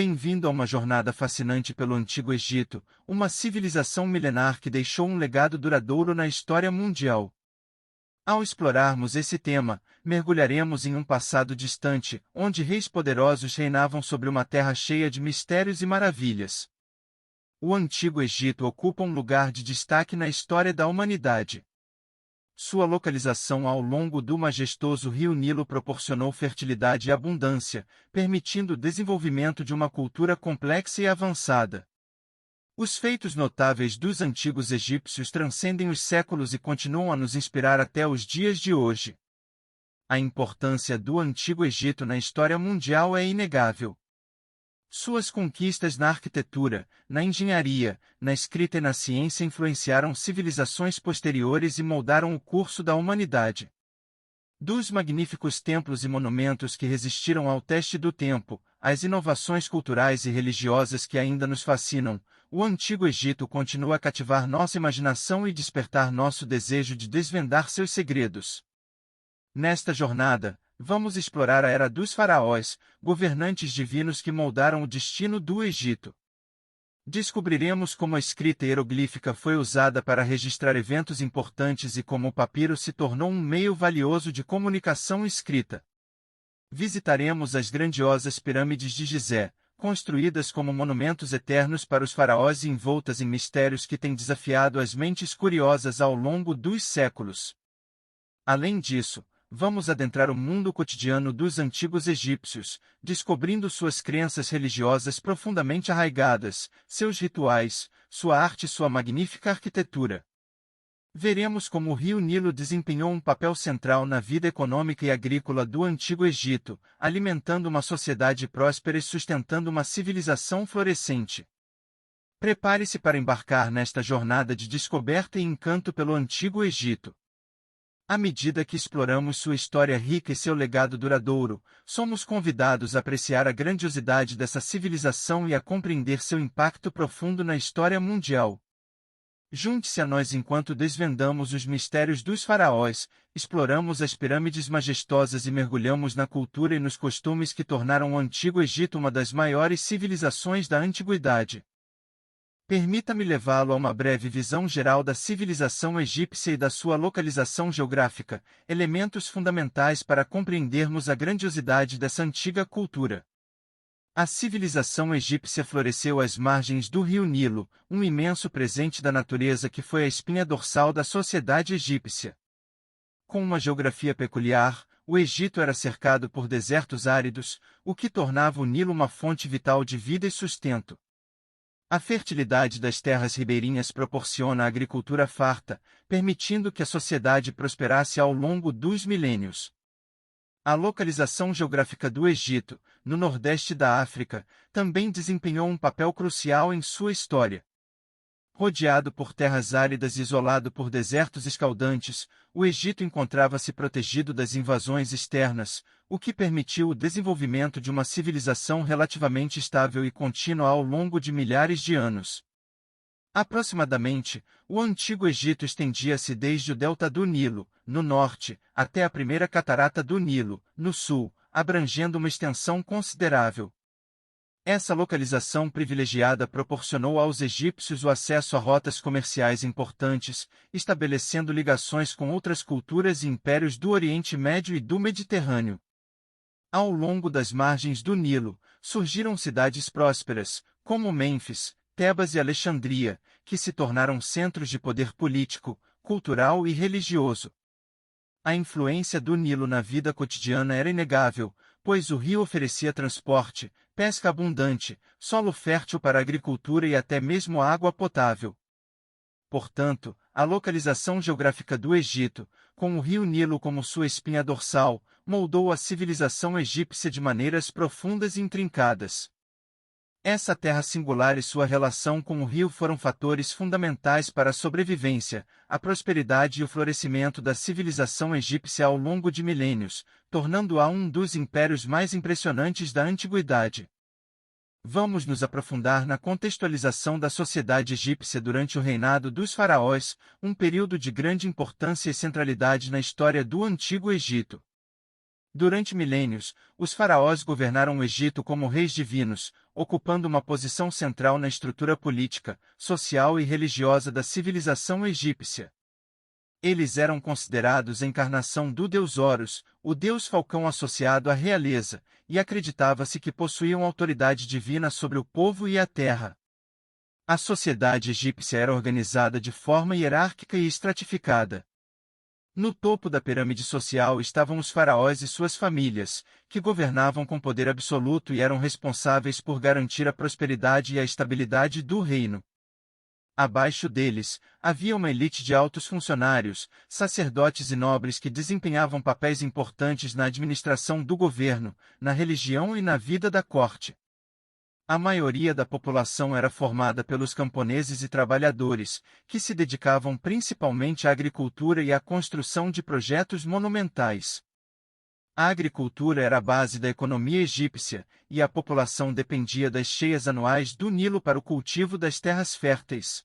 Bem-vindo a uma jornada fascinante pelo Antigo Egito, uma civilização milenar que deixou um legado duradouro na história mundial. Ao explorarmos esse tema, mergulharemos em um passado distante, onde reis poderosos reinavam sobre uma terra cheia de mistérios e maravilhas. O Antigo Egito ocupa um lugar de destaque na história da humanidade. Sua localização ao longo do majestoso rio Nilo proporcionou fertilidade e abundância, permitindo o desenvolvimento de uma cultura complexa e avançada. Os feitos notáveis dos antigos egípcios transcendem os séculos e continuam a nos inspirar até os dias de hoje. A importância do Antigo Egito na história mundial é inegável. Suas conquistas na arquitetura, na engenharia, na escrita e na ciência influenciaram civilizações posteriores e moldaram o curso da humanidade. Dos magníficos templos e monumentos que resistiram ao teste do tempo, às inovações culturais e religiosas que ainda nos fascinam, o Antigo Egito continua a cativar nossa imaginação e despertar nosso desejo de desvendar seus segredos. Nesta jornada, vamos explorar a era dos faraós, governantes divinos que moldaram o destino do Egito. Descobriremos como a escrita hieroglífica foi usada para registrar eventos importantes e como o papiro se tornou um meio valioso de comunicação escrita. Visitaremos as grandiosas pirâmides de Gizé, construídas como monumentos eternos para os faraós e envoltas em mistérios que têm desafiado as mentes curiosas ao longo dos séculos. Além disso, vamos adentrar o mundo cotidiano dos antigos egípcios, descobrindo suas crenças religiosas profundamente arraigadas, seus rituais, sua arte e sua magnífica arquitetura. Veremos como o rio Nilo desempenhou um papel central na vida econômica e agrícola do Antigo Egito, alimentando uma sociedade próspera e sustentando uma civilização florescente. Prepare-se para embarcar nesta jornada de descoberta e encanto pelo Antigo Egito. À medida que exploramos sua história rica e seu legado duradouro, somos convidados a apreciar a grandiosidade dessa civilização e a compreender seu impacto profundo na história mundial. Junte-se a nós enquanto desvendamos os mistérios dos faraós, exploramos as pirâmides majestosas e mergulhamos na cultura e nos costumes que tornaram o Antigo Egito uma das maiores civilizações da antiguidade. Permita-me levá-lo a uma breve visão geral da civilização egípcia e da sua localização geográfica, elementos fundamentais para compreendermos a grandiosidade dessa antiga cultura. A civilização egípcia floresceu às margens do rio Nilo, um imenso presente da natureza que foi a espinha dorsal da sociedade egípcia. Com uma geografia peculiar, o Egito era cercado por desertos áridos, o que tornava o Nilo uma fonte vital de vida e sustento. A fertilidade das terras ribeirinhas proporciona a agricultura farta, permitindo que a sociedade prosperasse ao longo dos milênios. A localização geográfica do Egito, no nordeste da África, também desempenhou um papel crucial em sua história. Rodeado por terras áridas e isolado por desertos escaldantes, o Egito encontrava-se protegido das invasões externas, o que permitiu o desenvolvimento de uma civilização relativamente estável e contínua ao longo de milhares de anos. Aproximadamente, o Antigo Egito estendia-se desde o delta do Nilo, no norte, até a primeira catarata do Nilo, no sul, abrangendo uma extensão considerável. Essa localização privilegiada proporcionou aos egípcios o acesso a rotas comerciais importantes, estabelecendo ligações com outras culturas e impérios do Oriente Médio e do Mediterrâneo. Ao longo das margens do Nilo, surgiram cidades prósperas, como Mênfis, Tebas e Alexandria, que se tornaram centros de poder político, cultural e religioso. A influência do Nilo na vida cotidiana era inegável, pois o rio oferecia transporte, pesca abundante, solo fértil para a agricultura e até mesmo água potável. Portanto, a localização geográfica do Egito, com o rio Nilo como sua espinha dorsal, moldou a civilização egípcia de maneiras profundas e intrincadas. Essa terra singular e sua relação com o rio foram fatores fundamentais para a sobrevivência, a prosperidade e o florescimento da civilização egípcia ao longo de milênios, tornando-a um dos impérios mais impressionantes da antiguidade. Vamos nos aprofundar na contextualização da sociedade egípcia durante o reinado dos faraós, um período de grande importância e centralidade na história do Antigo Egito. Durante milênios, os faraós governaram o Egito como reis divinos, ocupando uma posição central na estrutura política, social e religiosa da civilização egípcia. Eles eram considerados a encarnação do deus Horus, o deus falcão associado à realeza, e acreditava-se que possuíam autoridade divina sobre o povo e a terra. A sociedade egípcia era organizada de forma hierárquica e estratificada. No topo da pirâmide social estavam os faraós e suas famílias, que governavam com poder absoluto e eram responsáveis por garantir a prosperidade e a estabilidade do reino. Abaixo deles, havia uma elite de altos funcionários, sacerdotes e nobres que desempenhavam papéis importantes na administração do governo, na religião e na vida da corte. A maioria da população era formada pelos camponeses e trabalhadores, que se dedicavam principalmente à agricultura e à construção de projetos monumentais. A agricultura era a base da economia egípcia, e a população dependia das cheias anuais do Nilo para o cultivo das terras férteis.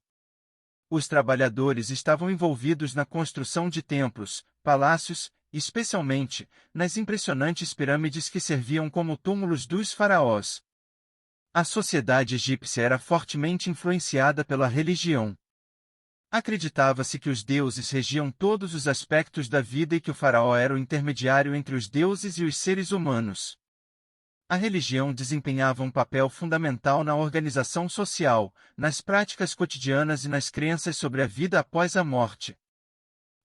Os trabalhadores estavam envolvidos na construção de templos, palácios, especialmente nas impressionantes pirâmides que serviam como túmulos dos faraós. A sociedade egípcia era fortemente influenciada pela religião. Acreditava-se que os deuses regiam todos os aspectos da vida e que o faraó era o intermediário entre os deuses e os seres humanos. A religião desempenhava um papel fundamental na organização social, nas práticas cotidianas e nas crenças sobre a vida após a morte.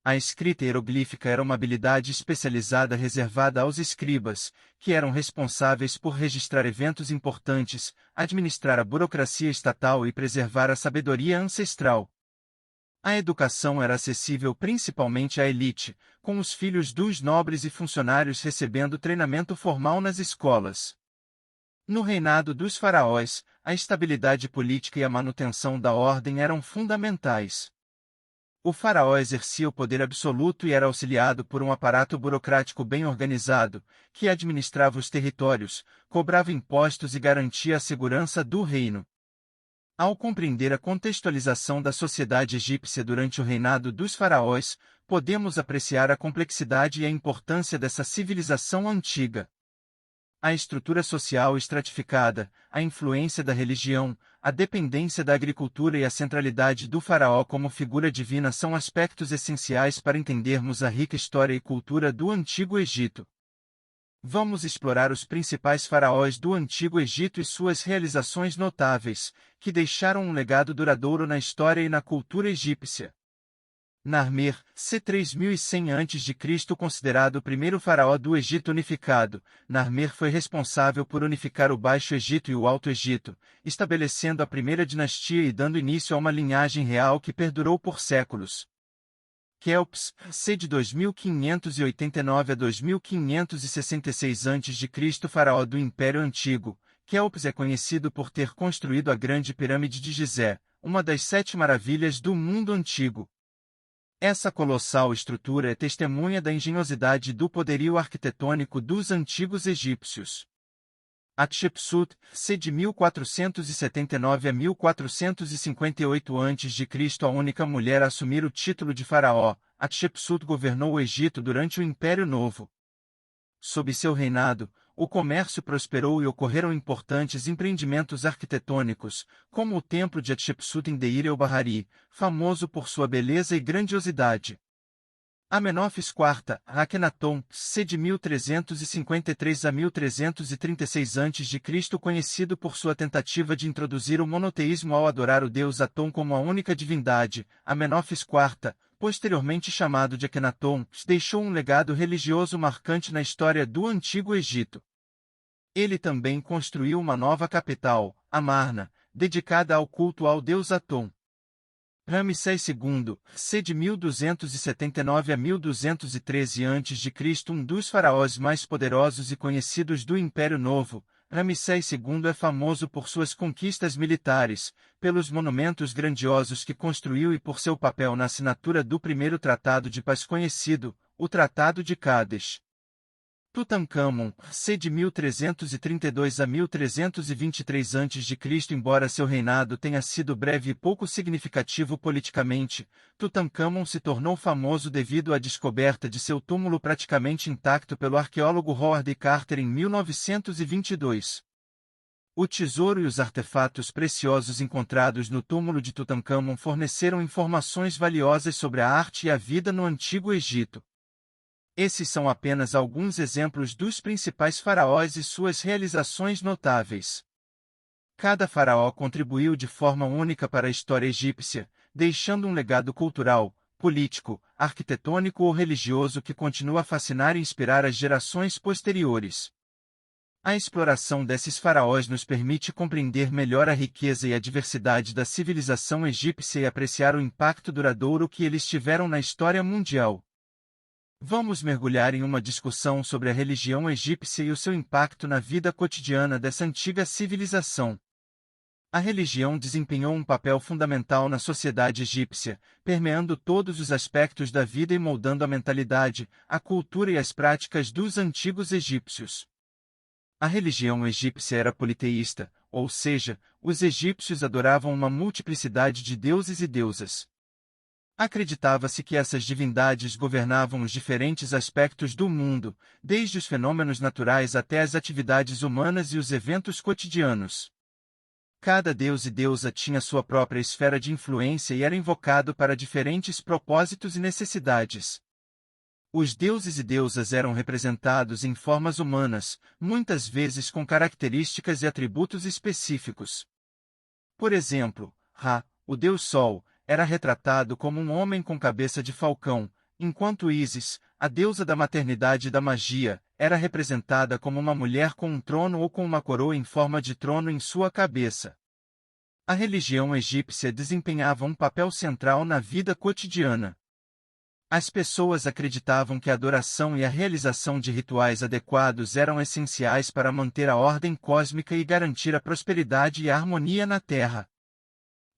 A escrita hieroglífica era uma habilidade especializada reservada aos escribas, que eram responsáveis por registrar eventos importantes, administrar a burocracia estatal e preservar a sabedoria ancestral. A educação era acessível principalmente à elite, com os filhos dos nobres e funcionários recebendo treinamento formal nas escolas. No reinado dos faraós, a estabilidade política e a manutenção da ordem eram fundamentais. O faraó exercia o poder absoluto e era auxiliado por um aparato burocrático bem organizado, que administrava os territórios, cobrava impostos e garantia a segurança do reino. Ao compreender a contextualização da sociedade egípcia durante o reinado dos faraós, podemos apreciar a complexidade e a importância dessa civilização antiga. A estrutura social estratificada, a influência da religião, a dependência da agricultura e a centralidade do faraó como figura divina são aspectos essenciais para entendermos a rica história e cultura do Antigo Egito. Vamos explorar os principais faraós do Antigo Egito e suas realizações notáveis, que deixaram um legado duradouro na história e na cultura egípcia. Narmer, c. 3100 a.C., considerado o primeiro faraó do Egito unificado, Narmer foi responsável por unificar o Baixo Egito e o Alto Egito, estabelecendo a primeira dinastia e dando início a uma linhagem real que perdurou por séculos. Kelps, c. de 2589 a 2566 a.C., faraó do Império Antigo, Kelps é conhecido por ter construído a Grande Pirâmide de Gizé, uma das 7 maravilhas do mundo antigo. Essa colossal estrutura é testemunha da engenhosidade e do poderio arquitetônico dos antigos egípcios. Hatshepsut, c. de 1479 a 1458 a.C., a única mulher a assumir o título de faraó, Hatshepsut governou o Egito durante o Império Novo. Sob seu reinado, o comércio prosperou e ocorreram importantes empreendimentos arquitetônicos, como o Templo de Hatshepsut em Deir el-Bahari, famoso por sua beleza e grandiosidade. Amenófis IV, Akhenaton, c. de 1353 a 1336 a.C., conhecido por sua tentativa de introduzir o monoteísmo ao adorar o deus Aton como a única divindade, Amenófis IV, posteriormente chamado de Akhenaton, deixou um legado religioso marcante na história do Antigo Egito. Ele também construiu uma nova capital, Amarna, dedicada ao culto ao deus Aton. Ramsés II, c. de 1279 a 1213 a.C., um dos faraós mais poderosos e conhecidos do Império Novo, Ramsés II é famoso por suas conquistas militares, pelos monumentos grandiosos que construiu e por seu papel na assinatura do primeiro tratado de paz conhecido, o Tratado de Cádiz. Tutancâmon, c. de 1332 a 1323 a.C. Embora seu reinado tenha sido breve e pouco significativo politicamente, Tutancâmon se tornou famoso devido à descoberta de seu túmulo praticamente intacto pelo arqueólogo Howard Carter em 1922. O tesouro e os artefatos preciosos encontrados no túmulo de Tutancâmon forneceram informações valiosas sobre a arte e a vida no Antigo Egito. Esses são apenas alguns exemplos dos principais faraós e suas realizações notáveis. Cada faraó contribuiu de forma única para a história egípcia, deixando um legado cultural, político, arquitetônico ou religioso que continua a fascinar e inspirar as gerações posteriores. A exploração desses faraós nos permite compreender melhor a riqueza e a diversidade da civilização egípcia e apreciar o impacto duradouro que eles tiveram na história mundial. Vamos mergulhar em uma discussão sobre a religião egípcia e o seu impacto na vida cotidiana dessa antiga civilização. A religião desempenhou um papel fundamental na sociedade egípcia, permeando todos os aspectos da vida e moldando a mentalidade, a cultura e as práticas dos antigos egípcios. A religião egípcia era politeísta, ou seja, os egípcios adoravam uma multiplicidade de deuses e deusas. Acreditava-se que essas divindades governavam os diferentes aspectos do mundo, desde os fenômenos naturais até as atividades humanas e os eventos cotidianos. Cada deus e deusa tinha sua própria esfera de influência e era invocado para diferentes propósitos e necessidades. Os deuses e deusas eram representados em formas humanas, muitas vezes com características e atributos específicos. Por exemplo, Ra, o deus Sol, era retratado como um homem com cabeça de falcão, enquanto Ísis, a deusa da maternidade e da magia, era representada como uma mulher com um trono ou com uma coroa em forma de trono em sua cabeça. A religião egípcia desempenhava um papel central na vida cotidiana. As pessoas acreditavam que a adoração e a realização de rituais adequados eram essenciais para manter a ordem cósmica e garantir a prosperidade e a harmonia na Terra.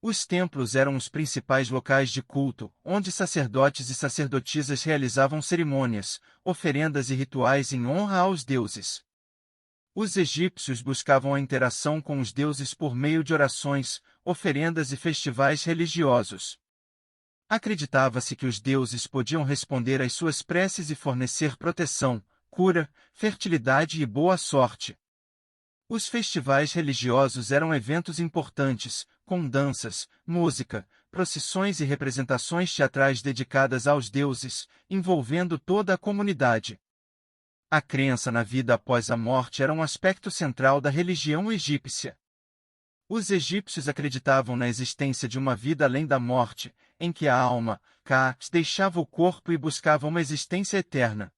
Os templos eram os principais locais de culto, onde sacerdotes e sacerdotisas realizavam cerimônias, oferendas e rituais em honra aos deuses. Os egípcios buscavam a interação com os deuses por meio de orações, oferendas e festivais religiosos. Acreditava-se que os deuses podiam responder às suas preces e fornecer proteção, cura, fertilidade e boa sorte. Os festivais religiosos eram eventos importantes, com danças, música, procissões e representações teatrais dedicadas aos deuses, envolvendo toda a comunidade. A crença na vida após a morte era um aspecto central da religião egípcia. Os egípcios acreditavam na existência de uma vida além da morte, em que a alma, Ka, deixava o corpo e buscava uma existência eterna.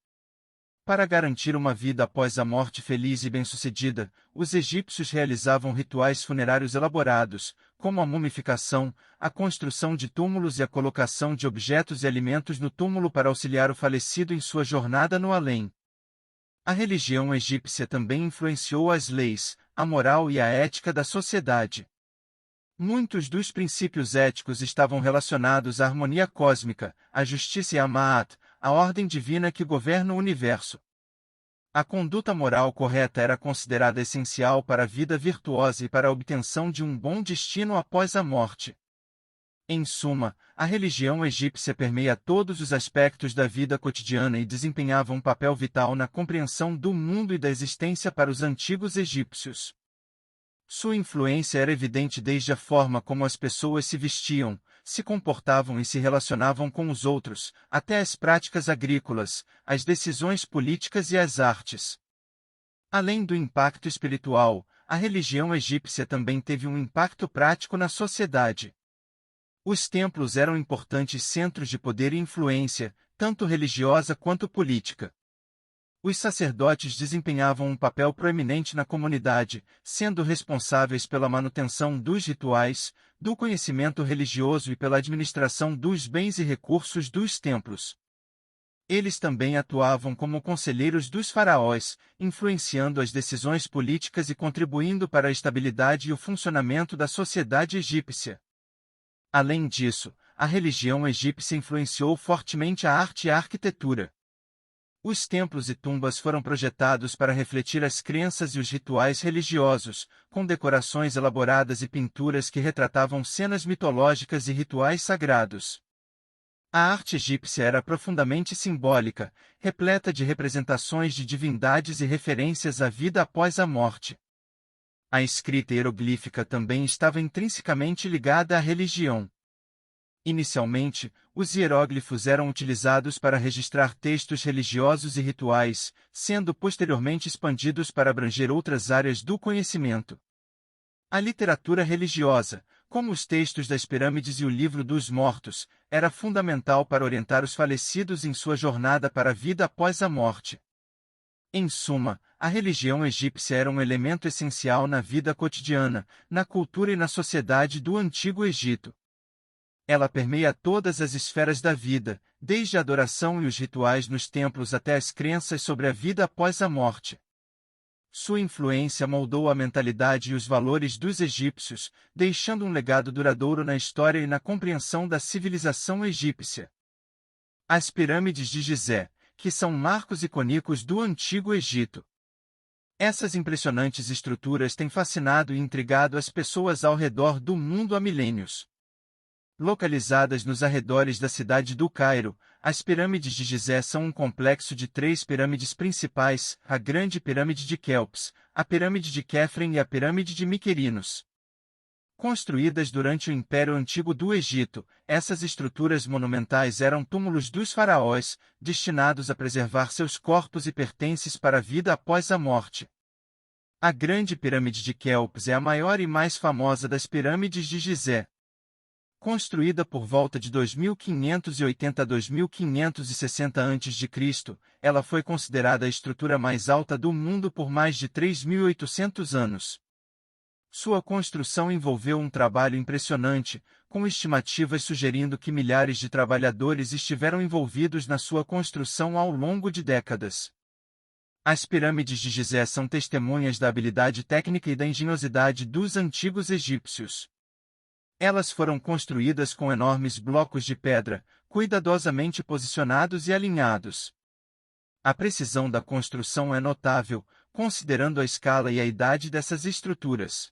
Para garantir uma vida após a morte feliz e bem-sucedida, os egípcios realizavam rituais funerários elaborados, como a mumificação, a construção de túmulos e a colocação de objetos e alimentos no túmulo para auxiliar o falecido em sua jornada no além. A religião egípcia também influenciou as leis, a moral e a ética da sociedade. Muitos dos princípios éticos estavam relacionados à harmonia cósmica, à justiça e à Ma'at, a ordem divina que governa o universo. A conduta moral correta era considerada essencial para a vida virtuosa e para a obtenção de um bom destino após a morte. Em suma, a religião egípcia permeia todos os aspectos da vida cotidiana e desempenhava um papel vital na compreensão do mundo e da existência para os antigos egípcios. Sua influência era evidente desde a forma como as pessoas se vestiam, se comportavam e se relacionavam com os outros, até as práticas agrícolas, as decisões políticas e as artes. Além do impacto espiritual, a religião egípcia também teve um impacto prático na sociedade. Os templos eram importantes centros de poder e influência, tanto religiosa quanto política. Os sacerdotes desempenhavam um papel proeminente na comunidade, sendo responsáveis pela manutenção dos rituais, do conhecimento religioso e pela administração dos bens e recursos dos templos. Eles também atuavam como conselheiros dos faraós, influenciando as decisões políticas e contribuindo para a estabilidade e o funcionamento da sociedade egípcia. Além disso, a religião egípcia influenciou fortemente a arte e a arquitetura. Os templos e tumbas foram projetados para refletir as crenças e os rituais religiosos, com decorações elaboradas e pinturas que retratavam cenas mitológicas e rituais sagrados. A arte egípcia era profundamente simbólica, repleta de representações de divindades e referências à vida após a morte. A escrita hieroglífica também estava intrinsecamente ligada à religião. Inicialmente, os hieróglifos eram utilizados para registrar textos religiosos e rituais, sendo posteriormente expandidos para abranger outras áreas do conhecimento. A literatura religiosa, como os textos das pirâmides e o Livro dos Mortos, era fundamental para orientar os falecidos em sua jornada para a vida após a morte. Em suma, a religião egípcia era um elemento essencial na vida cotidiana, na cultura e na sociedade do Antigo Egito. Ela permeia todas as esferas da vida, desde a adoração e os rituais nos templos até as crenças sobre a vida após a morte. Sua influência moldou a mentalidade e os valores dos egípcios, deixando um legado duradouro na história e na compreensão da civilização egípcia. As pirâmides de Gizé, que são marcos icônicos do Antigo Egito. Essas impressionantes estruturas têm fascinado e intrigado as pessoas ao redor do mundo há milênios. Localizadas nos arredores da cidade do Cairo, as pirâmides de Gizé são um complexo de 3 pirâmides principais: a Grande Pirâmide de Quéops, a Pirâmide de Quefren e a Pirâmide de Miquerinos. Construídas durante o Império Antigo do Egito, essas estruturas monumentais eram túmulos dos faraós, destinados a preservar seus corpos e pertences para a vida após a morte. A Grande Pirâmide de Quéops é a maior e mais famosa das pirâmides de Gizé. Construída por volta de 2580 a 2560 a.C., ela foi considerada a estrutura mais alta do mundo por mais de 3.800 anos. Sua construção envolveu um trabalho impressionante, com estimativas sugerindo que milhares de trabalhadores estiveram envolvidos na sua construção ao longo de décadas. As pirâmides de Gizé são testemunhas da habilidade técnica e da engenhosidade dos antigos egípcios. Elas foram construídas com enormes blocos de pedra, cuidadosamente posicionados e alinhados. A precisão da construção é notável, considerando a escala e a idade dessas estruturas.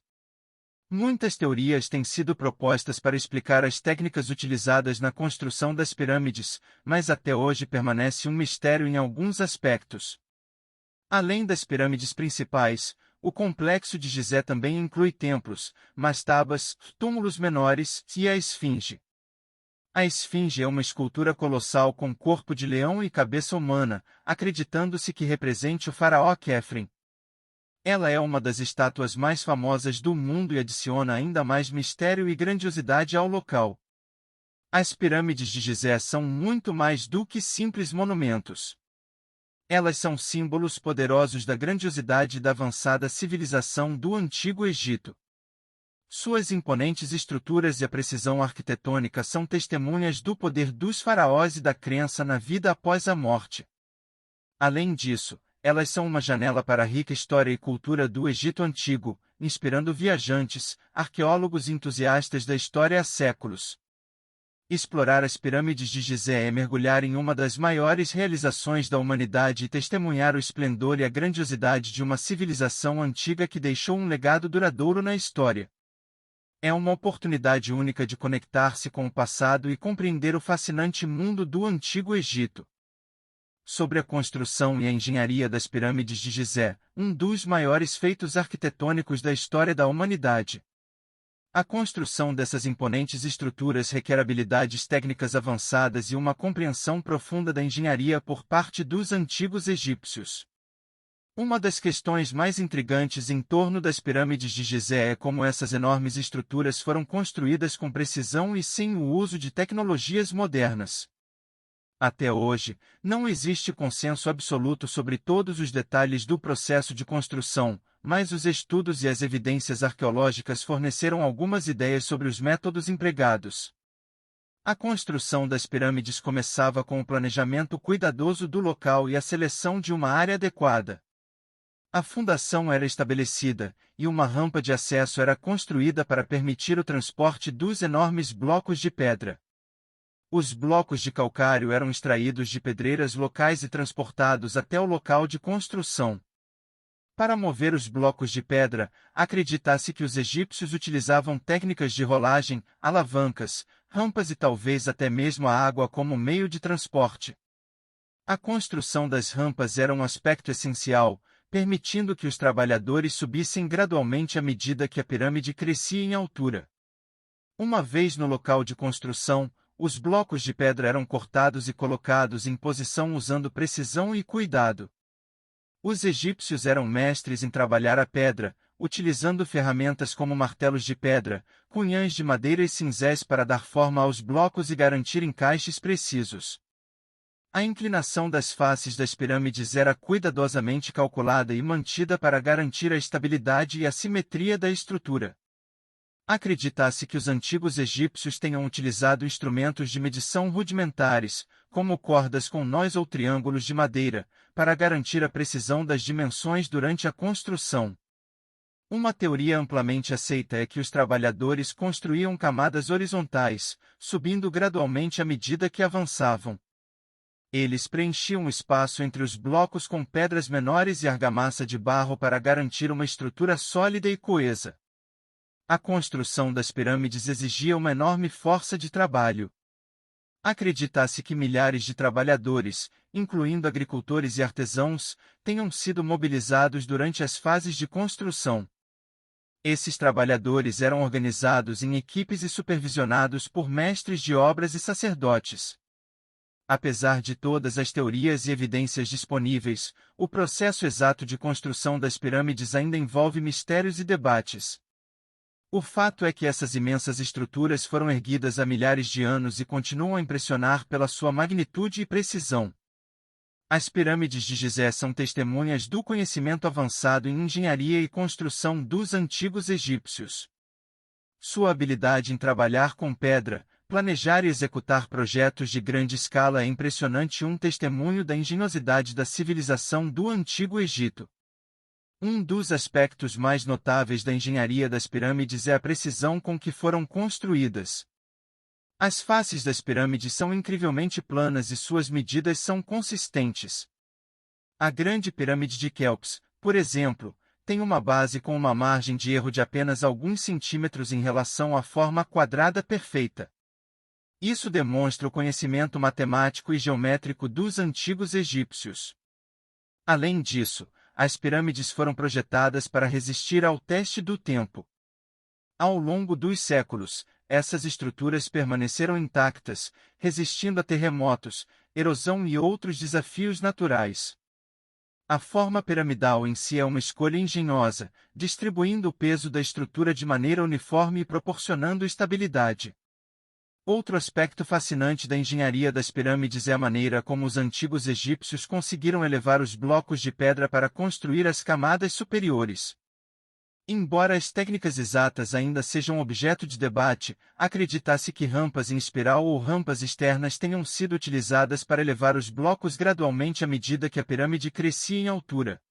Muitas teorias têm sido propostas para explicar as técnicas utilizadas na construção das pirâmides, mas até hoje permanece um mistério em alguns aspectos. Além das pirâmides principais, o complexo de Gizé também inclui templos, mastabas, túmulos menores e a Esfinge. A Esfinge é uma escultura colossal com corpo de leão e cabeça humana, acreditando-se que represente o faraó Quefren. Ela é uma das estátuas mais famosas do mundo e adiciona ainda mais mistério e grandiosidade ao local. As pirâmides de Gizé são muito mais do que simples monumentos. Elas são símbolos poderosos da grandiosidade e da avançada civilização do Antigo Egito. Suas imponentes estruturas e a precisão arquitetônica são testemunhas do poder dos faraós e da crença na vida após a morte. Além disso, elas são uma janela para a rica história e cultura do Egito Antigo, inspirando viajantes, arqueólogos e entusiastas da história há séculos. Explorar as pirâmides de Gizé é mergulhar em uma das maiores realizações da humanidade e testemunhar o esplendor e a grandiosidade de uma civilização antiga que deixou um legado duradouro na história. É uma oportunidade única de conectar-se com o passado e compreender o fascinante mundo do Antigo Egito. Sobre a construção e a engenharia das pirâmides de Gizé, um dos maiores feitos arquitetônicos da história da humanidade. A construção dessas imponentes estruturas requer habilidades técnicas avançadas e uma compreensão profunda da engenharia por parte dos antigos egípcios. Uma das questões mais intrigantes em torno das pirâmides de Gizé é como essas enormes estruturas foram construídas com precisão e sem o uso de tecnologias modernas. Até hoje, não existe consenso absoluto sobre todos os detalhes do processo de construção, mas os estudos e as evidências arqueológicas forneceram algumas ideias sobre os métodos empregados. A construção das pirâmides começava com o planejamento cuidadoso do local e a seleção de uma área adequada. A fundação era estabelecida, e uma rampa de acesso era construída para permitir o transporte dos enormes blocos de pedra. Os blocos de calcário eram extraídos de pedreiras locais e transportados até o local de construção. Para mover os blocos de pedra, acredita-se que os egípcios utilizavam técnicas de rolagem, alavancas, rampas e talvez até mesmo a água como meio de transporte. A construção das rampas era um aspecto essencial, permitindo que os trabalhadores subissem gradualmente à medida que a pirâmide crescia em altura. Uma vez no local de construção, os blocos de pedra eram cortados e colocados em posição usando precisão e cuidado. Os egípcios eram mestres em trabalhar a pedra, utilizando ferramentas como martelos de pedra, cunhães de madeira e cinzéis para dar forma aos blocos e garantir encaixes precisos. A inclinação das faces das pirâmides era cuidadosamente calculada e mantida para garantir a estabilidade e a simetria da estrutura. Acredita-se que os antigos egípcios tenham utilizado instrumentos de medição rudimentares, como cordas com nós ou triângulos de madeira, para garantir a precisão das dimensões durante a construção. Uma teoria amplamente aceita é que os trabalhadores construíam camadas horizontais, subindo gradualmente à medida que avançavam. Eles preenchiam o espaço entre os blocos com pedras menores e argamassa de barro para garantir uma estrutura sólida e coesa. A construção das pirâmides exigia uma enorme força de trabalho. Acredita-se que milhares de trabalhadores, incluindo agricultores e artesãos, tenham sido mobilizados durante as fases de construção. Esses trabalhadores eram organizados em equipes e supervisionados por mestres de obras e sacerdotes. Apesar de todas as teorias e evidências disponíveis, o processo exato de construção das pirâmides ainda envolve mistérios e debates. O fato é que essas imensas estruturas foram erguidas há milhares de anos e continuam a impressionar pela sua magnitude e precisão. As pirâmides de Gizé são testemunhas do conhecimento avançado em engenharia e construção dos antigos egípcios. Sua habilidade em trabalhar com pedra, planejar e executar projetos de grande escala é impressionante, um testemunho da engenhosidade da civilização do Antigo Egito. Um dos aspectos mais notáveis da engenharia das pirâmides é a precisão com que foram construídas. As faces das pirâmides são incrivelmente planas e suas medidas são consistentes. A Grande Pirâmide de Quéops, por exemplo, tem uma base com uma margem de erro de apenas alguns centímetros em relação à forma quadrada perfeita. Isso demonstra o conhecimento matemático e geométrico dos antigos egípcios. Além disso, as pirâmides foram projetadas para resistir ao teste do tempo. Ao longo dos séculos, essas estruturas permaneceram intactas, resistindo a terremotos, erosão e outros desafios naturais. A forma piramidal em si é uma escolha engenhosa, distribuindo o peso da estrutura de maneira uniforme e proporcionando estabilidade. Outro aspecto fascinante da engenharia das pirâmides é a maneira como os antigos egípcios conseguiram elevar os blocos de pedra para construir as camadas superiores. Embora as técnicas exatas ainda sejam objeto de debate, acredita-se que rampas em espiral ou rampas externas tenham sido utilizadas para elevar os blocos gradualmente à medida que a pirâmide crescia em altura.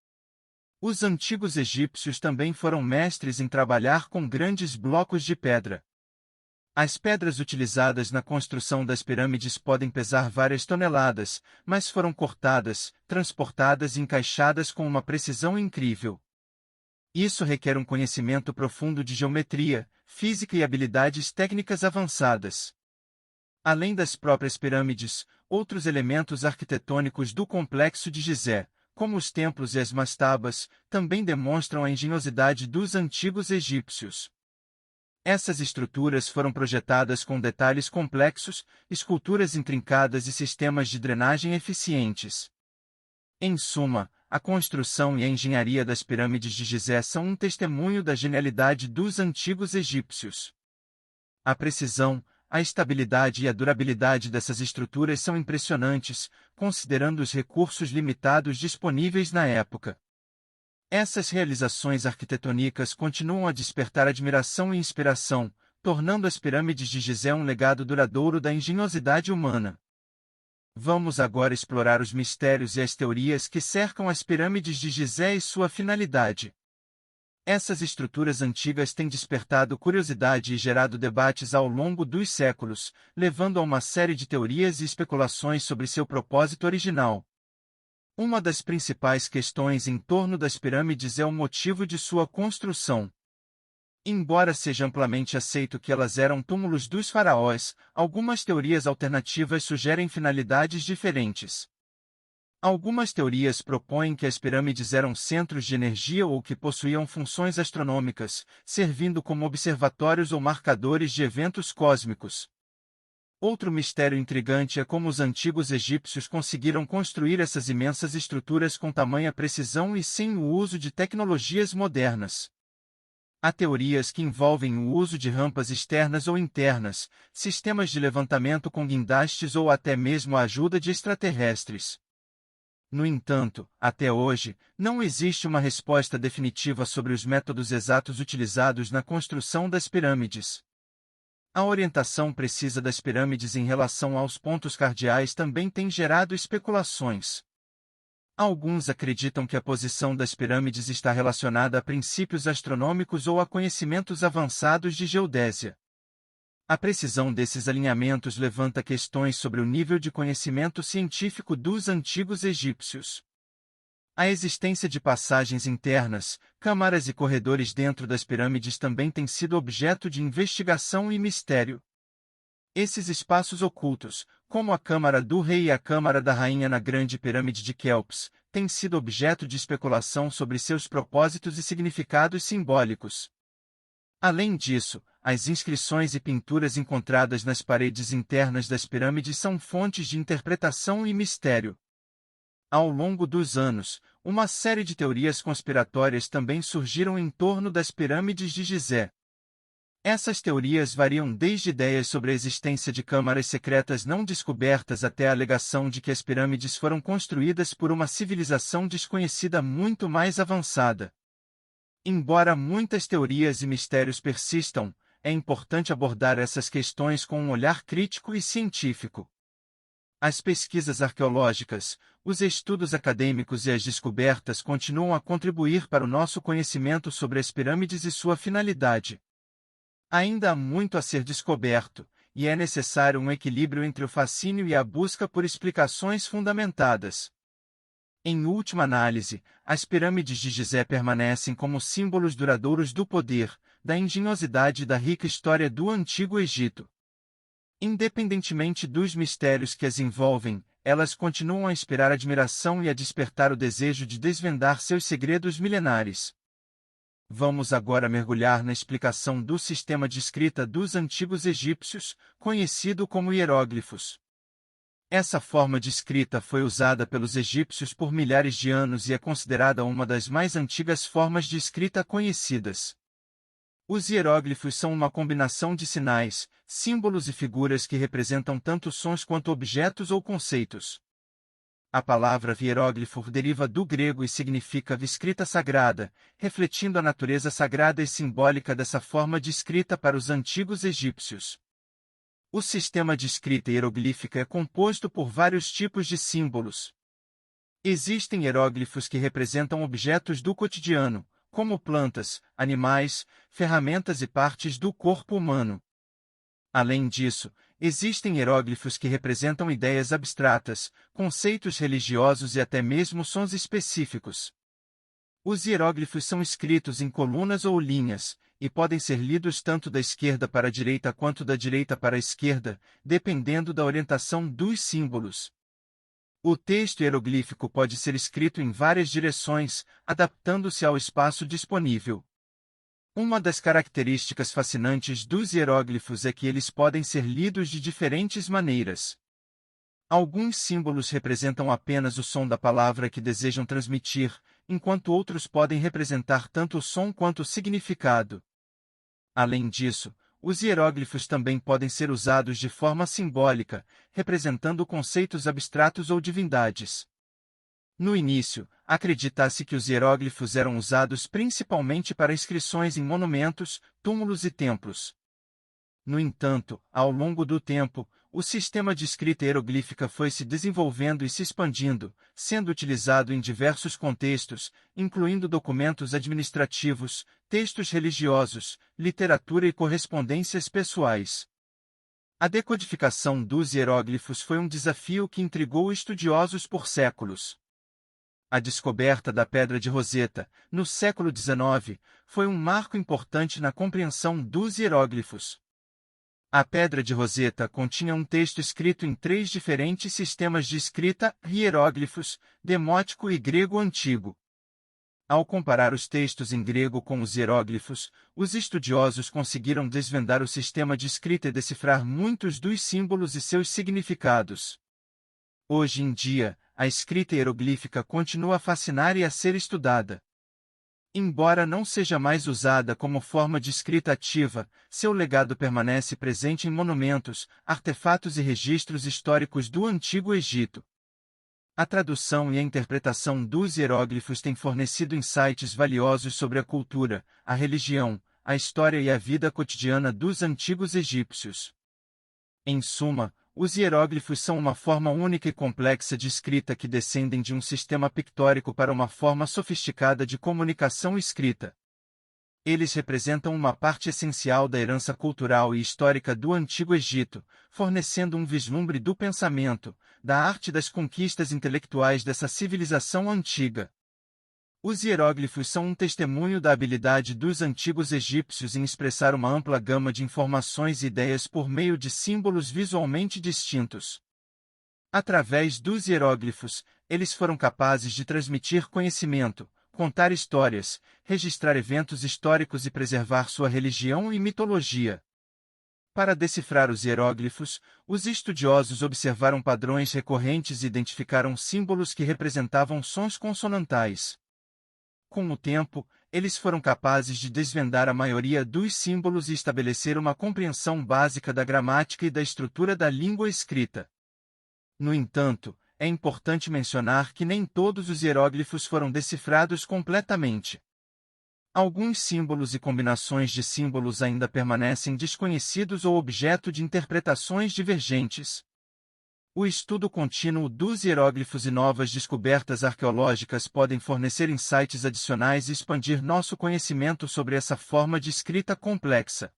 Os antigos egípcios também foram mestres em trabalhar com grandes blocos de pedra. As pedras utilizadas na construção das pirâmides podem pesar várias toneladas, mas foram cortadas, transportadas e encaixadas com uma precisão incrível. Isso requer um conhecimento profundo de geometria, física e habilidades técnicas avançadas. Além das próprias pirâmides, outros elementos arquitetônicos do complexo de Gizé, como os templos e as mastabas, também demonstram a engenhosidade dos antigos egípcios. Essas estruturas foram projetadas com detalhes complexos, esculturas intrincadas e sistemas de drenagem eficientes. Em suma, a construção e a engenharia das pirâmides de Gizé são um testemunho da genialidade dos antigos egípcios. A precisão, a estabilidade e a durabilidade dessas estruturas são impressionantes, considerando os recursos limitados disponíveis na época. Essas realizações arquitetônicas continuam a despertar admiração e inspiração, tornando as pirâmides de Gizé um legado duradouro da engenhosidade humana. Vamos agora explorar os mistérios e as teorias que cercam as pirâmides de Gizé e sua finalidade. Essas estruturas antigas têm despertado curiosidade e gerado debates ao longo dos séculos, levando a uma série de teorias e especulações sobre seu propósito original. Uma das principais questões em torno das pirâmides é o motivo de sua construção. Embora seja amplamente aceito que elas eram túmulos dos faraós, algumas teorias alternativas sugerem finalidades diferentes. Algumas teorias propõem que as pirâmides eram centros de energia ou que possuíam funções astronômicas, servindo como observatórios ou marcadores de eventos cósmicos. Outro mistério intrigante é como os antigos egípcios conseguiram construir essas imensas estruturas com tamanha precisão e sem o uso de tecnologias modernas. Há teorias que envolvem o uso de rampas externas ou internas, sistemas de levantamento com guindastes ou até mesmo a ajuda de extraterrestres. No entanto, até hoje, não existe uma resposta definitiva sobre os métodos exatos utilizados na construção das pirâmides. A orientação precisa das pirâmides em relação aos pontos cardeais também tem gerado especulações. Alguns acreditam que a posição das pirâmides está relacionada a princípios astronômicos ou a conhecimentos avançados de geodésia. A precisão desses alinhamentos levanta questões sobre o nível de conhecimento científico dos antigos egípcios. A existência de passagens internas, câmaras e corredores dentro das pirâmides também tem sido objeto de investigação e mistério. Esses espaços ocultos, como a Câmara do Rei e a Câmara da Rainha na Grande Pirâmide de Quéops, têm sido objeto de especulação sobre seus propósitos e significados simbólicos. Além disso, as inscrições e pinturas encontradas nas paredes internas das pirâmides são fontes de interpretação e mistério. Ao longo dos anos, uma série de teorias conspiratórias também surgiram em torno das pirâmides de Gizé. Essas teorias variam desde ideias sobre a existência de câmaras secretas não descobertas até a alegação de que as pirâmides foram construídas por uma civilização desconhecida muito mais avançada. Embora muitas teorias e mistérios persistam, é importante abordar essas questões com um olhar crítico e científico. As pesquisas arqueológicas, os estudos acadêmicos e as descobertas continuam a contribuir para o nosso conhecimento sobre as pirâmides e sua finalidade. Ainda há muito a ser descoberto, e é necessário um equilíbrio entre o fascínio e a busca por explicações fundamentadas. Em última análise, as pirâmides de Gizé permanecem como símbolos duradouros do poder, da engenhosidade e da rica história do Antigo Egito. Independentemente dos mistérios que as envolvem, elas continuam a inspirar admiração e a despertar o desejo de desvendar seus segredos milenares. Vamos agora mergulhar na explicação do sistema de escrita dos antigos egípcios, conhecido como hieróglifos. Essa forma de escrita foi usada pelos egípcios por milhares de anos e é considerada uma das mais antigas formas de escrita conhecidas. Os hieróglifos são uma combinação de sinais, símbolos e figuras que representam tanto sons quanto objetos ou conceitos. A palavra hieróglifo deriva do grego e significa escrita sagrada, refletindo a natureza sagrada e simbólica dessa forma de escrita para os antigos egípcios. O sistema de escrita hieroglífica é composto por vários tipos de símbolos. Existem hieróglifos que representam objetos do cotidiano, como plantas, animais, ferramentas e partes do corpo humano. Além disso, existem hieróglifos que representam ideias abstratas, conceitos religiosos e até mesmo sons específicos. Os hieróglifos são escritos em colunas ou linhas, e podem ser lidos tanto da esquerda para a direita quanto da direita para a esquerda, dependendo da orientação dos símbolos. O texto hieroglífico pode ser escrito em várias direções, adaptando-se ao espaço disponível. Uma das características fascinantes dos hieróglifos é que eles podem ser lidos de diferentes maneiras. Alguns símbolos representam apenas o som da palavra que desejam transmitir, enquanto outros podem representar tanto o som quanto o significado. Além disso, os hieróglifos também podem ser usados de forma simbólica, representando conceitos abstratos ou divindades. No início, acredita-se que os hieróglifos eram usados principalmente para inscrições em monumentos, túmulos e templos. No entanto, ao longo do tempo, o sistema de escrita hieroglífica foi se desenvolvendo e se expandindo, sendo utilizado em diversos contextos, incluindo documentos administrativos, textos religiosos, literatura e correspondências pessoais. A decodificação dos hieróglifos foi um desafio que intrigou estudiosos por séculos. A descoberta da Pedra de Roseta, no século XIX, foi um marco importante na compreensão dos hieróglifos. A Pedra de Roseta continha um texto escrito em 3 diferentes sistemas de escrita, hieróglifos, demótico e grego antigo. Ao comparar os textos em grego com os hieróglifos, os estudiosos conseguiram desvendar o sistema de escrita e decifrar muitos dos símbolos e seus significados. Hoje em dia, a escrita hieroglífica continua a fascinar e a ser estudada. Embora não seja mais usada como forma de escrita ativa, seu legado permanece presente em monumentos, artefatos e registros históricos do Antigo Egito. A tradução e a interpretação dos hieróglifos têm fornecido insights valiosos sobre a cultura, a religião, a história e a vida cotidiana dos antigos egípcios. Em suma, os hieróglifos são uma forma única e complexa de escrita que descendem de um sistema pictórico para uma forma sofisticada de comunicação escrita. Eles representam uma parte essencial da herança cultural e histórica do Antigo Egito, fornecendo um vislumbre do pensamento, da arte e das conquistas intelectuais dessa civilização antiga. Os hieróglifos são um testemunho da habilidade dos antigos egípcios em expressar uma ampla gama de informações e ideias por meio de símbolos visualmente distintos. Através dos hieróglifos, eles foram capazes de transmitir conhecimento, contar histórias, registrar eventos históricos e preservar sua religião e mitologia. Para decifrar os hieróglifos, os estudiosos observaram padrões recorrentes e identificaram símbolos que representavam sons consonantais. Com o tempo, eles foram capazes de desvendar a maioria dos símbolos e estabelecer uma compreensão básica da gramática e da estrutura da língua escrita. No entanto, é importante mencionar que nem todos os hieróglifos foram decifrados completamente. Alguns símbolos e combinações de símbolos ainda permanecem desconhecidos ou objeto de interpretações divergentes. O estudo contínuo dos hieróglifos e novas descobertas arqueológicas podem fornecer insights adicionais e expandir nosso conhecimento sobre essa forma de escrita complexa.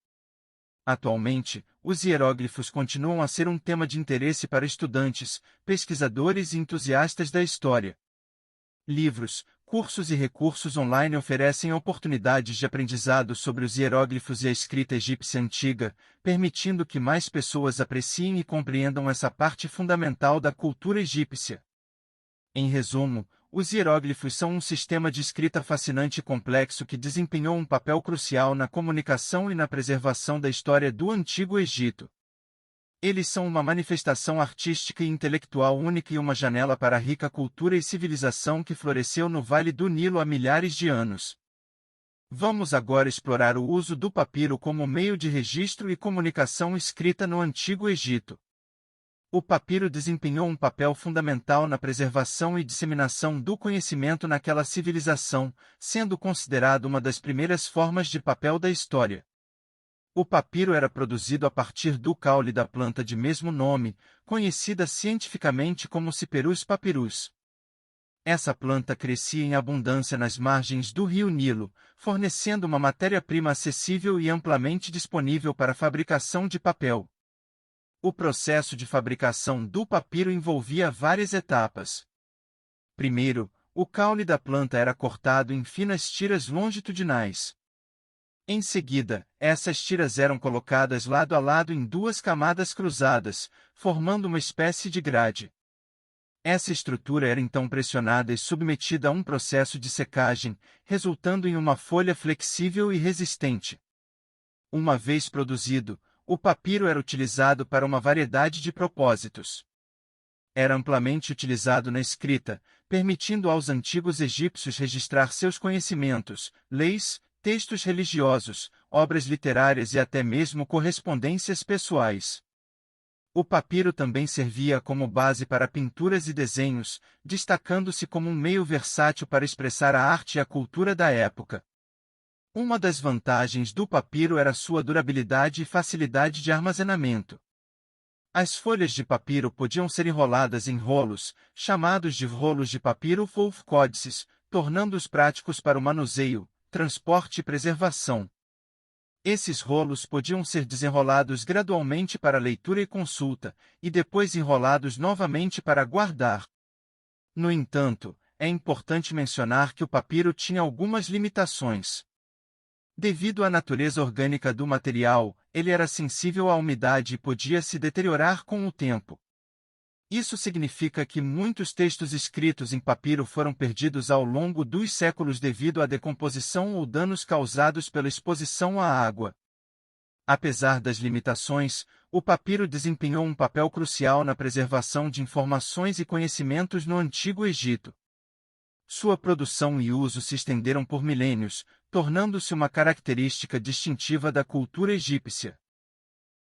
Atualmente, os hieróglifos continuam a ser um tema de interesse para estudantes, pesquisadores e entusiastas da história. Livros, cursos e recursos online oferecem oportunidades de aprendizado sobre os hieróglifos e a escrita egípcia antiga, permitindo que mais pessoas apreciem e compreendam essa parte fundamental da cultura egípcia. Em resumo, os hieróglifos são um sistema de escrita fascinante e complexo que desempenhou um papel crucial na comunicação e na preservação da história do Antigo Egito. Eles são uma manifestação artística e intelectual única e uma janela para a rica cultura e civilização que floresceu no Vale do Nilo há milhares de anos. Vamos agora explorar o uso do papiro como meio de registro e comunicação escrita no Antigo Egito. O papiro desempenhou um papel fundamental na preservação e disseminação do conhecimento naquela civilização, sendo considerado uma das primeiras formas de papel da história. O papiro era produzido a partir do caule da planta de mesmo nome, conhecida cientificamente como Cyperus papyrus. Essa planta crescia em abundância nas margens do rio Nilo, fornecendo uma matéria-prima acessível e amplamente disponível para a fabricação de papel. O processo de fabricação do papiro envolvia várias etapas. Primeiro, o caule da planta era cortado em finas tiras longitudinais. Em seguida, essas tiras eram colocadas lado a lado em 2 camadas cruzadas, formando uma espécie de grade. Essa estrutura era então pressionada e submetida a um processo de secagem, resultando em uma folha flexível e resistente. Uma vez produzido, o papiro era utilizado para uma variedade de propósitos. Era amplamente utilizado na escrita, permitindo aos antigos egípcios registrar seus conhecimentos, leis, textos religiosos, obras literárias e até mesmo correspondências pessoais. O papiro também servia como base para pinturas e desenhos, destacando-se como um meio versátil para expressar a arte e a cultura da época. Uma das vantagens do papiro era sua durabilidade e facilidade de armazenamento. As folhas de papiro podiam ser enroladas em rolos, chamados de rolos de papiro ou códices, tornando-os práticos para o manuseio, transporte e preservação. Esses rolos podiam ser desenrolados gradualmente para leitura e consulta, e depois enrolados novamente para guardar. No entanto, é importante mencionar que o papiro tinha algumas limitações. Devido à natureza orgânica do material, ele era sensível à umidade e podia se deteriorar com o tempo. Isso significa que muitos textos escritos em papiro foram perdidos ao longo dos séculos devido à decomposição ou danos causados pela exposição à água. Apesar das limitações, o papiro desempenhou um papel crucial na preservação de informações e conhecimentos no Antigo Egito. Sua produção e uso se estenderam por milênios, tornando-se uma característica distintiva da cultura egípcia.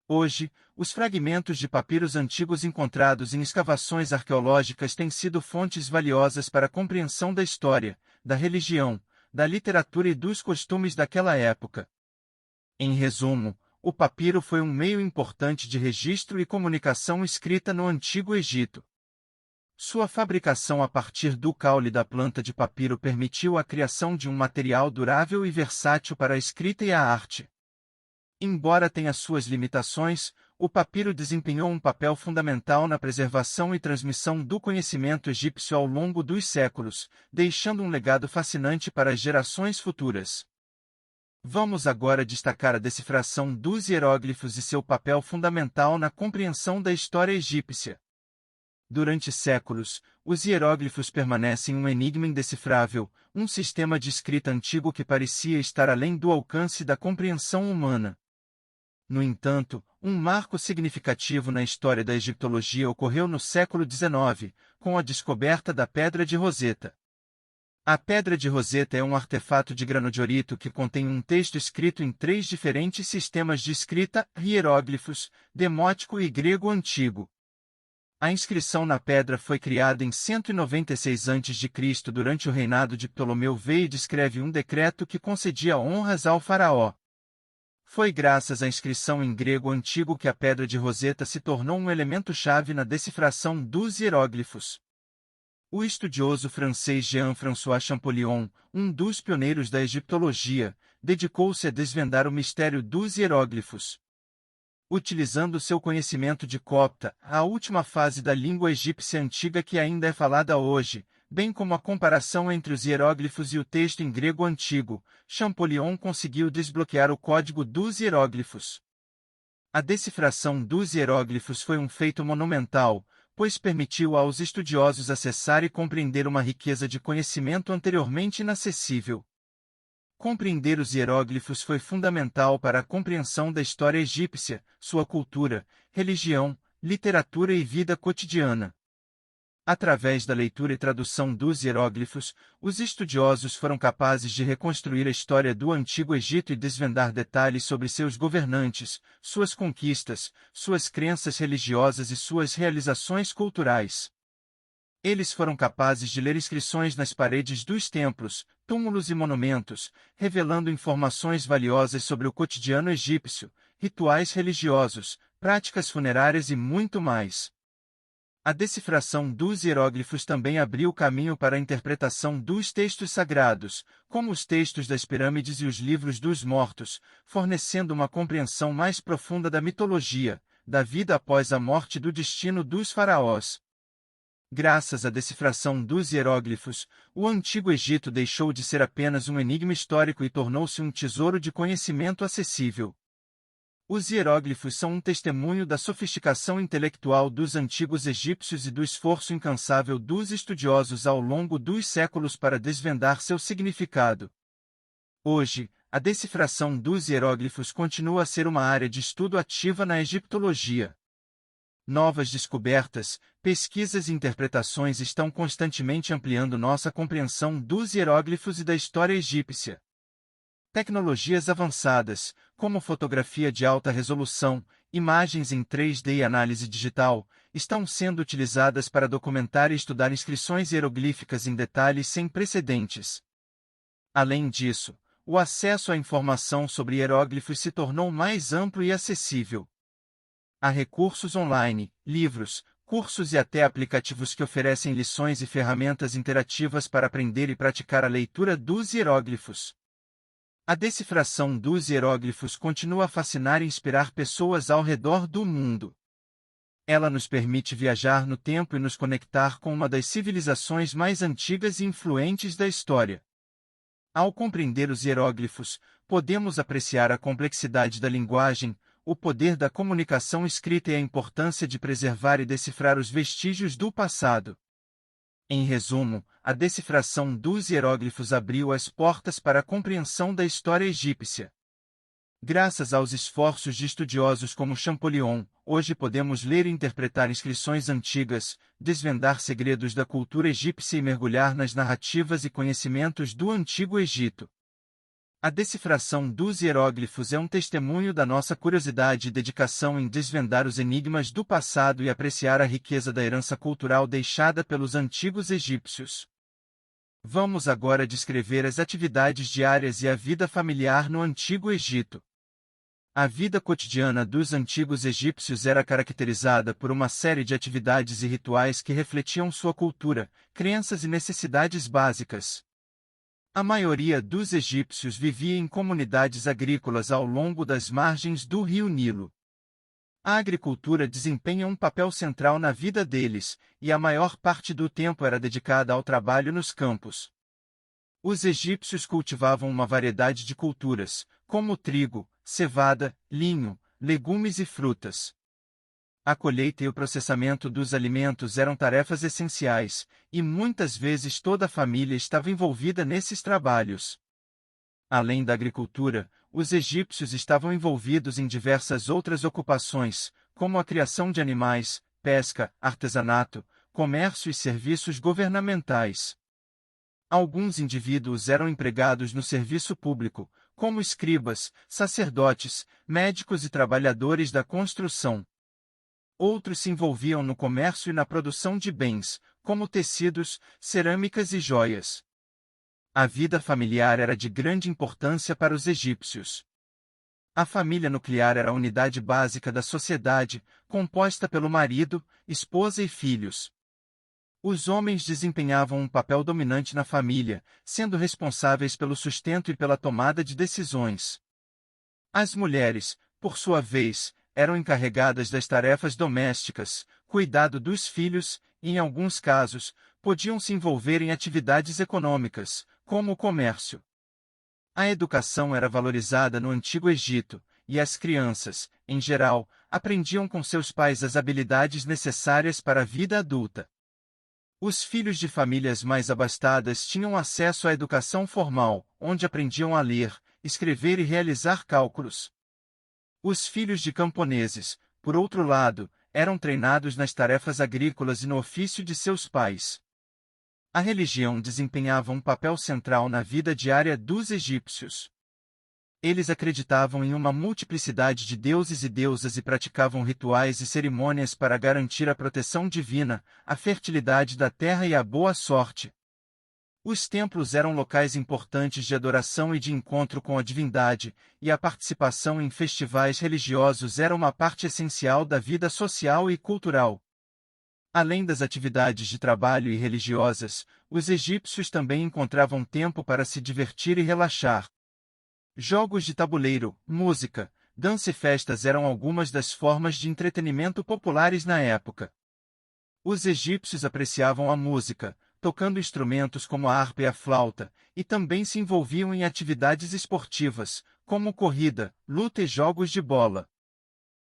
Hoje, os fragmentos de papiros antigos encontrados em escavações arqueológicas têm sido fontes valiosas para a compreensão da história, da religião, da literatura e dos costumes daquela época. Em resumo, o papiro foi um meio importante de registro e comunicação escrita no Antigo Egito. Sua fabricação a partir do caule da planta de papiro permitiu a criação de um material durável e versátil para a escrita e a arte. Embora tenha suas limitações, o papiro desempenhou um papel fundamental na preservação e transmissão do conhecimento egípcio ao longo dos séculos, deixando um legado fascinante para as gerações futuras. Vamos agora destacar a decifração dos hieróglifos e seu papel fundamental na compreensão da história egípcia. Durante séculos, os hieróglifos permanecem um enigma indecifrável, um sistema de escrita antigo que parecia estar além do alcance da compreensão humana. No entanto, um marco significativo na história da egiptologia ocorreu no século XIX, com a descoberta da Pedra de Roseta. A Pedra de Roseta é um artefato de granodiorito que contém um texto escrito em 3 diferentes sistemas de escrita, hieróglifos, demótico e grego antigo. A inscrição na pedra foi criada em 196 a.C. durante o reinado de Ptolomeu V e descreve um decreto que concedia honras ao faraó. Foi graças à inscrição em grego antigo que a Pedra de Roseta se tornou um elemento-chave na decifração dos hieróglifos. O estudioso francês Jean-François Champollion, um dos pioneiros da egiptologia, dedicou-se a desvendar o mistério dos hieróglifos. Utilizando seu conhecimento de copta, a última fase da língua egípcia antiga que ainda é falada hoje, bem como a comparação entre os hieróglifos e o texto em grego antigo, Champollion conseguiu desbloquear o código dos hieróglifos. A decifração dos hieróglifos foi um feito monumental, pois permitiu aos estudiosos acessar e compreender uma riqueza de conhecimento anteriormente inacessível. Compreender os hieróglifos foi fundamental para a compreensão da história egípcia, sua cultura, religião, literatura e vida cotidiana. Através da leitura e tradução dos hieróglifos, os estudiosos foram capazes de reconstruir a história do Antigo Egito e desvendar detalhes sobre seus governantes, suas conquistas, suas crenças religiosas e suas realizações culturais. Eles foram capazes de ler inscrições nas paredes dos templos, túmulos e monumentos, revelando informações valiosas sobre o cotidiano egípcio, rituais religiosos, práticas funerárias e muito mais. A decifração dos hieróglifos também abriu caminho para a interpretação dos textos sagrados, como os textos das pirâmides e os livros dos mortos, fornecendo uma compreensão mais profunda da mitologia, da vida após a morte e do destino dos faraós. Graças à decifração dos hieróglifos, o Antigo Egito deixou de ser apenas um enigma histórico e tornou-se um tesouro de conhecimento acessível. Os hieróglifos são um testemunho da sofisticação intelectual dos antigos egípcios e do esforço incansável dos estudiosos ao longo dos séculos para desvendar seu significado. Hoje, a decifração dos hieróglifos continua a ser uma área de estudo ativa na egiptologia. Novas descobertas, pesquisas e interpretações estão constantemente ampliando nossa compreensão dos hieróglifos e da história egípcia. Tecnologias avançadas, como fotografia de alta resolução, imagens em 3D e análise digital, estão sendo utilizadas para documentar e estudar inscrições hieroglíficas em detalhes sem precedentes. Além disso, o acesso à informação sobre hieróglifos se tornou mais amplo e acessível. Há recursos online, livros, cursos e até aplicativos que oferecem lições e ferramentas interativas para aprender e praticar a leitura dos hieróglifos. A decifração dos hieróglifos continua a fascinar e inspirar pessoas ao redor do mundo. Ela nos permite viajar no tempo e nos conectar com uma das civilizações mais antigas e influentes da história. Ao compreender os hieróglifos, podemos apreciar a complexidade da linguagem, o poder da comunicação escrita e a importância de preservar e decifrar os vestígios do passado. Em resumo, a decifração dos hieróglifos abriu as portas para a compreensão da história egípcia. Graças aos esforços de estudiosos como Champollion, hoje podemos ler e interpretar inscrições antigas, desvendar segredos da cultura egípcia e mergulhar nas narrativas e conhecimentos do Antigo Egito. A decifração dos hieróglifos é um testemunho da nossa curiosidade e dedicação em desvendar os enigmas do passado e apreciar a riqueza da herança cultural deixada pelos antigos egípcios. Vamos agora descrever as atividades diárias e a vida familiar no Antigo Egito. A vida cotidiana dos antigos egípcios era caracterizada por uma série de atividades e rituais que refletiam sua cultura, crenças e necessidades básicas. A maioria dos egípcios vivia em comunidades agrícolas ao longo das margens do rio Nilo. A agricultura desempenha um papel central na vida deles, e a maior parte do tempo era dedicada ao trabalho nos campos. Os egípcios cultivavam uma variedade de culturas, como trigo, cevada, linho, legumes e frutas. A colheita e o processamento dos alimentos eram tarefas essenciais, e muitas vezes toda a família estava envolvida nesses trabalhos. Além da agricultura, os egípcios estavam envolvidos em diversas outras ocupações, como a criação de animais, pesca, artesanato, comércio e serviços governamentais. Alguns indivíduos eram empregados no serviço público, como escribas, sacerdotes, médicos e trabalhadores da construção. Outros se envolviam no comércio e na produção de bens, como tecidos, cerâmicas e joias. A vida familiar era de grande importância para os egípcios. A família nuclear era a unidade básica da sociedade, composta pelo marido, esposa e filhos. Os homens desempenhavam um papel dominante na família, sendo responsáveis pelo sustento e pela tomada de decisões. As mulheres, por sua vez, eram encarregadas das tarefas domésticas, cuidado dos filhos, e, em alguns casos, podiam se envolver em atividades econômicas, como o comércio. A educação era valorizada no Antigo Egito, e as crianças, em geral, aprendiam com seus pais as habilidades necessárias para a vida adulta. Os filhos de famílias mais abastadas tinham acesso à educação formal, onde aprendiam a ler, escrever e realizar cálculos. Os filhos de camponeses, por outro lado, eram treinados nas tarefas agrícolas e no ofício de seus pais. A religião desempenhava um papel central na vida diária dos egípcios. Eles acreditavam em uma multiplicidade de deuses e deusas e praticavam rituais e cerimônias para garantir a proteção divina, a fertilidade da terra e a boa sorte. Os templos eram locais importantes de adoração e de encontro com a divindade, e a participação em festivais religiosos era uma parte essencial da vida social e cultural. Além das atividades de trabalho e religiosas, os egípcios também encontravam tempo para se divertir e relaxar. Jogos de tabuleiro, música, dança e festas eram algumas das formas de entretenimento populares na época. Os egípcios apreciavam a música, tocando instrumentos como a harpa e a flauta, e também se envolviam em atividades esportivas, como corrida, luta e jogos de bola.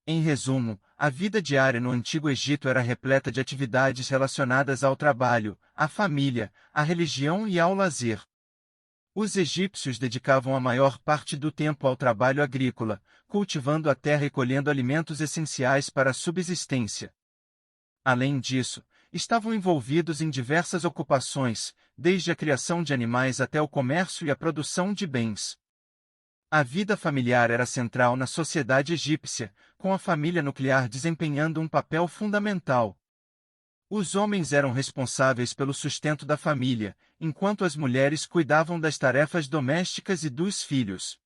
Em resumo, a vida diária no Antigo Egito era repleta de atividades relacionadas ao trabalho, à família, à religião e ao lazer. Os egípcios dedicavam a maior parte do tempo ao trabalho agrícola, cultivando a terra e colhendo alimentos essenciais para a subsistência. Além disso, estavam envolvidos em diversas ocupações, desde a criação de animais até o comércio e a produção de bens. A vida familiar era central na sociedade egípcia, com a família nuclear desempenhando um papel fundamental. Os homens eram responsáveis pelo sustento da família, enquanto as mulheres cuidavam das tarefas domésticas e dos filhos.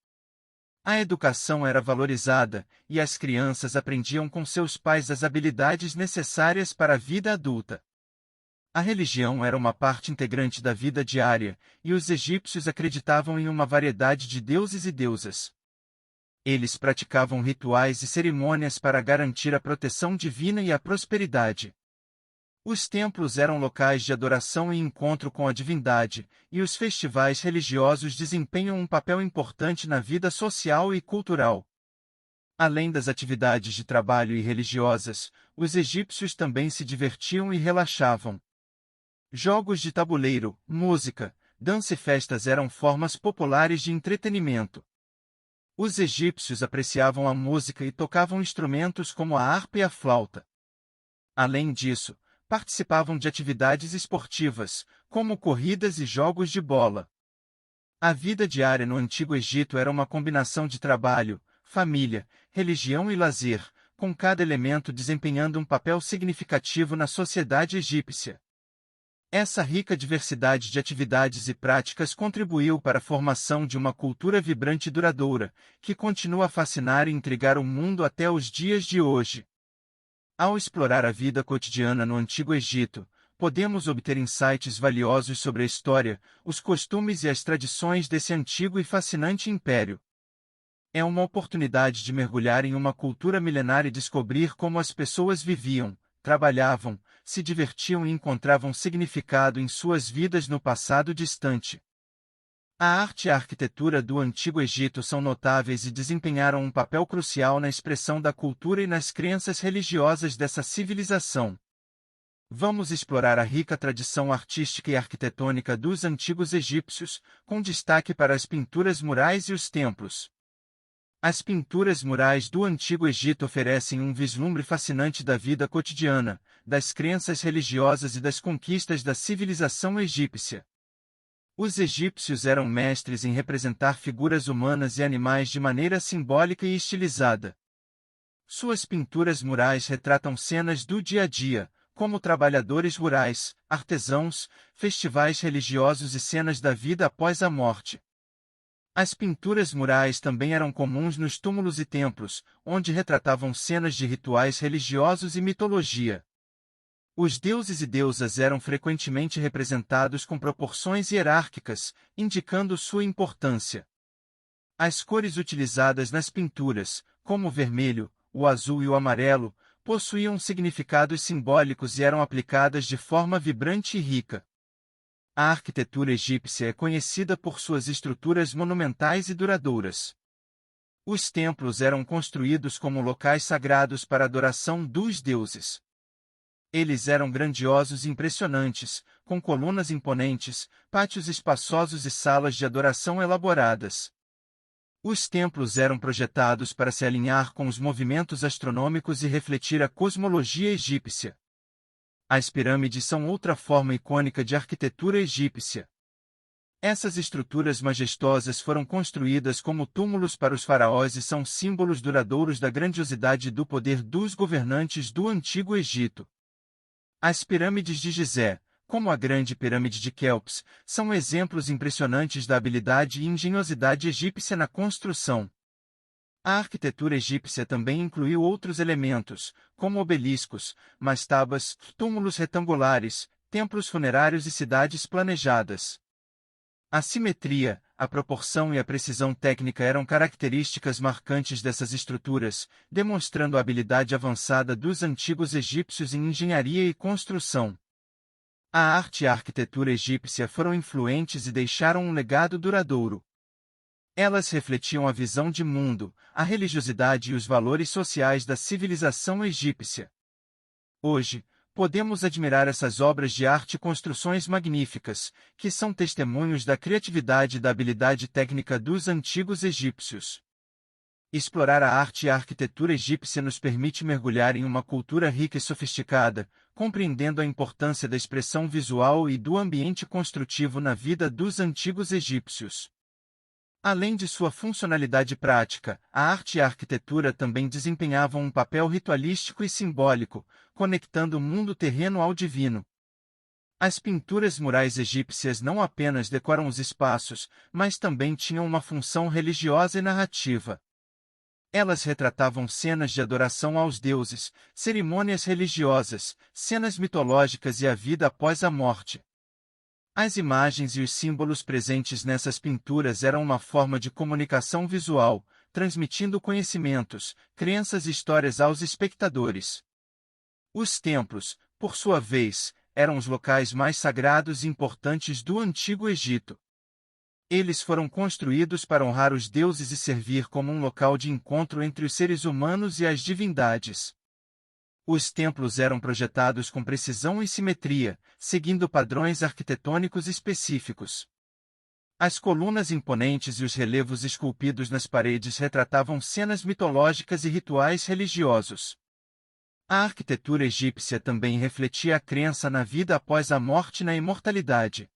A educação era valorizada, e as crianças aprendiam com seus pais as habilidades necessárias para a vida adulta. A religião era uma parte integrante da vida diária, e os egípcios acreditavam em uma variedade de deuses e deusas. Eles praticavam rituais e cerimônias para garantir a proteção divina e a prosperidade. Os templos eram locais de adoração e encontro com a divindade, e os festivais religiosos desempenham um papel importante na vida social e cultural. Além das atividades de trabalho e religiosas, os egípcios também se divertiam e relaxavam. Jogos de tabuleiro, música, dança e festas eram formas populares de entretenimento. Os egípcios apreciavam a música e tocavam instrumentos como a harpa e a flauta. Além disso, participavam de atividades esportivas, como corridas e jogos de bola. A vida diária no Antigo Egito era uma combinação de trabalho, família, religião e lazer, com cada elemento desempenhando um papel significativo na sociedade egípcia. Essa rica diversidade de atividades e práticas contribuiu para a formação de uma cultura vibrante e duradoura, que continua a fascinar e intrigar o mundo até os dias de hoje. Ao explorar a vida cotidiana no Antigo Egito, podemos obter insights valiosos sobre a história, os costumes e as tradições desse antigo e fascinante império. É uma oportunidade de mergulhar em uma cultura milenar e descobrir como as pessoas viviam, trabalhavam, se divertiam e encontravam significado em suas vidas no passado distante. A arte e a arquitetura do Antigo Egito são notáveis e desempenharam um papel crucial na expressão da cultura e nas crenças religiosas dessa civilização. Vamos explorar a rica tradição artística e arquitetônica dos antigos egípcios, com destaque para as pinturas murais e os templos. As pinturas murais do Antigo Egito oferecem um vislumbre fascinante da vida cotidiana, das crenças religiosas e das conquistas da civilização egípcia. Os egípcios eram mestres em representar figuras humanas e animais de maneira simbólica e estilizada. Suas pinturas murais retratam cenas do dia a dia, como trabalhadores rurais, artesãos, festivais religiosos e cenas da vida após a morte. As pinturas murais também eram comuns nos túmulos e templos, onde retratavam cenas de rituais religiosos e mitologia. Os deuses e deusas eram frequentemente representados com proporções hierárquicas, indicando sua importância. As cores utilizadas nas pinturas, como o vermelho, o azul e o amarelo, possuíam significados simbólicos e eram aplicadas de forma vibrante e rica. A arquitetura egípcia é conhecida por suas estruturas monumentais e duradouras. Os templos eram construídos como locais sagrados para a adoração dos deuses. Eles eram grandiosos e impressionantes, com colunas imponentes, pátios espaçosos e salas de adoração elaboradas. Os templos eram projetados para se alinhar com os movimentos astronômicos e refletir a cosmologia egípcia. As pirâmides são outra forma icônica de arquitetura egípcia. Essas estruturas majestosas foram construídas como túmulos para os faraós e são símbolos duradouros da grandiosidade e do poder dos governantes do Antigo Egito. As pirâmides de Gizé, como a Grande Pirâmide de Quéops, são exemplos impressionantes da habilidade e engenhosidade egípcia na construção. A arquitetura egípcia também incluiu outros elementos, como obeliscos, mastabas, túmulos retangulares, templos funerários e cidades planejadas. A simetria, a proporção e a precisão técnica eram características marcantes dessas estruturas, demonstrando a habilidade avançada dos antigos egípcios em engenharia e construção. A arte e a arquitetura egípcia foram influentes e deixaram um legado duradouro. Elas refletiam a visão de mundo, a religiosidade e os valores sociais da civilização egípcia. Hoje, podemos admirar essas obras de arte e construções magníficas, que são testemunhos da criatividade e da habilidade técnica dos antigos egípcios. Explorar a arte e a arquitetura egípcia nos permite mergulhar em uma cultura rica e sofisticada, compreendendo a importância da expressão visual e do ambiente construtivo na vida dos antigos egípcios. Além de sua funcionalidade prática, a arte e a arquitetura também desempenhavam um papel ritualístico e simbólico, conectando o mundo terreno ao divino. As pinturas murais egípcias não apenas decoram os espaços, mas também tinham uma função religiosa e narrativa. Elas retratavam cenas de adoração aos deuses, cerimônias religiosas, cenas mitológicas e a vida após a morte. As imagens e os símbolos presentes nessas pinturas eram uma forma de comunicação visual, transmitindo conhecimentos, crenças e histórias aos espectadores. Os templos, por sua vez, eram os locais mais sagrados e importantes do Antigo Egito. Eles foram construídos para honrar os deuses e servir como um local de encontro entre os seres humanos e as divindades. Os templos eram projetados com precisão e simetria, seguindo padrões arquitetônicos específicos. As colunas imponentes e os relevos esculpidos nas paredes retratavam cenas mitológicas e rituais religiosos. A arquitetura egípcia também refletia a crença na vida após a morte e na imortalidade.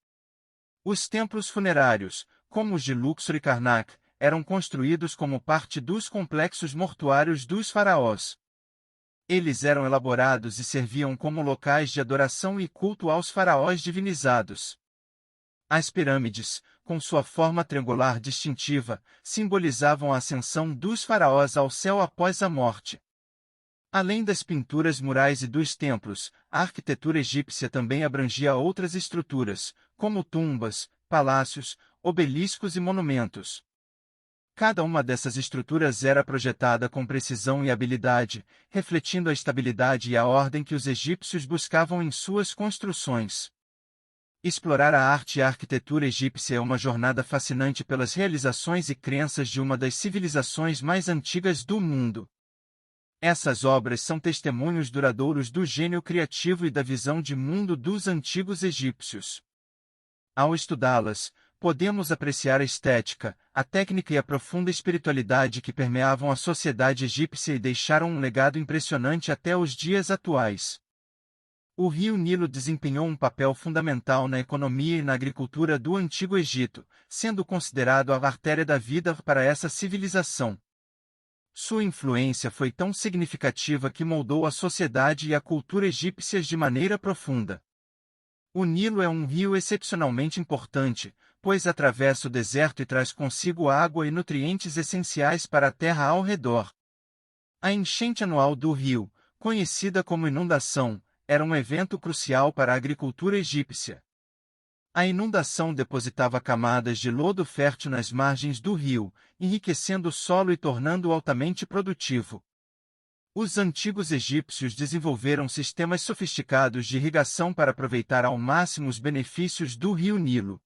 Os templos funerários, como os de Luxor e Karnak, eram construídos como parte dos complexos mortuários dos faraós. Eles eram elaborados e serviam como locais de adoração e culto aos faraós divinizados. As pirâmides, com sua forma triangular distintiva, simbolizavam a ascensão dos faraós ao céu após a morte. Além das pinturas murais e dos templos, a arquitetura egípcia também abrangia outras estruturas, como tumbas, palácios, obeliscos e monumentos. Cada uma dessas estruturas era projetada com precisão e habilidade, refletindo a estabilidade e a ordem que os egípcios buscavam em suas construções. Explorar a arte e a arquitetura egípcia é uma jornada fascinante pelas realizações e crenças de uma das civilizações mais antigas do mundo. Essas obras são testemunhos duradouros do gênio criativo e da visão de mundo dos antigos egípcios. Ao estudá-las, podemos apreciar a estética, a técnica e a profunda espiritualidade que permeavam a sociedade egípcia e deixaram um legado impressionante até os dias atuais. O rio Nilo desempenhou um papel fundamental na economia e na agricultura do Antigo Egito, sendo considerado a artéria da vida para essa civilização. Sua influência foi tão significativa que moldou a sociedade e a cultura egípcias de maneira profunda. O Nilo é um rio excepcionalmente importante, pois atravessa o deserto e traz consigo água e nutrientes essenciais para a terra ao redor. A enchente anual do rio, conhecida como inundação, era um evento crucial para a agricultura egípcia. A inundação depositava camadas de lodo fértil nas margens do rio, enriquecendo o solo e tornando-o altamente produtivo. Os antigos egípcios desenvolveram sistemas sofisticados de irrigação para aproveitar ao máximo os benefícios do rio Nilo.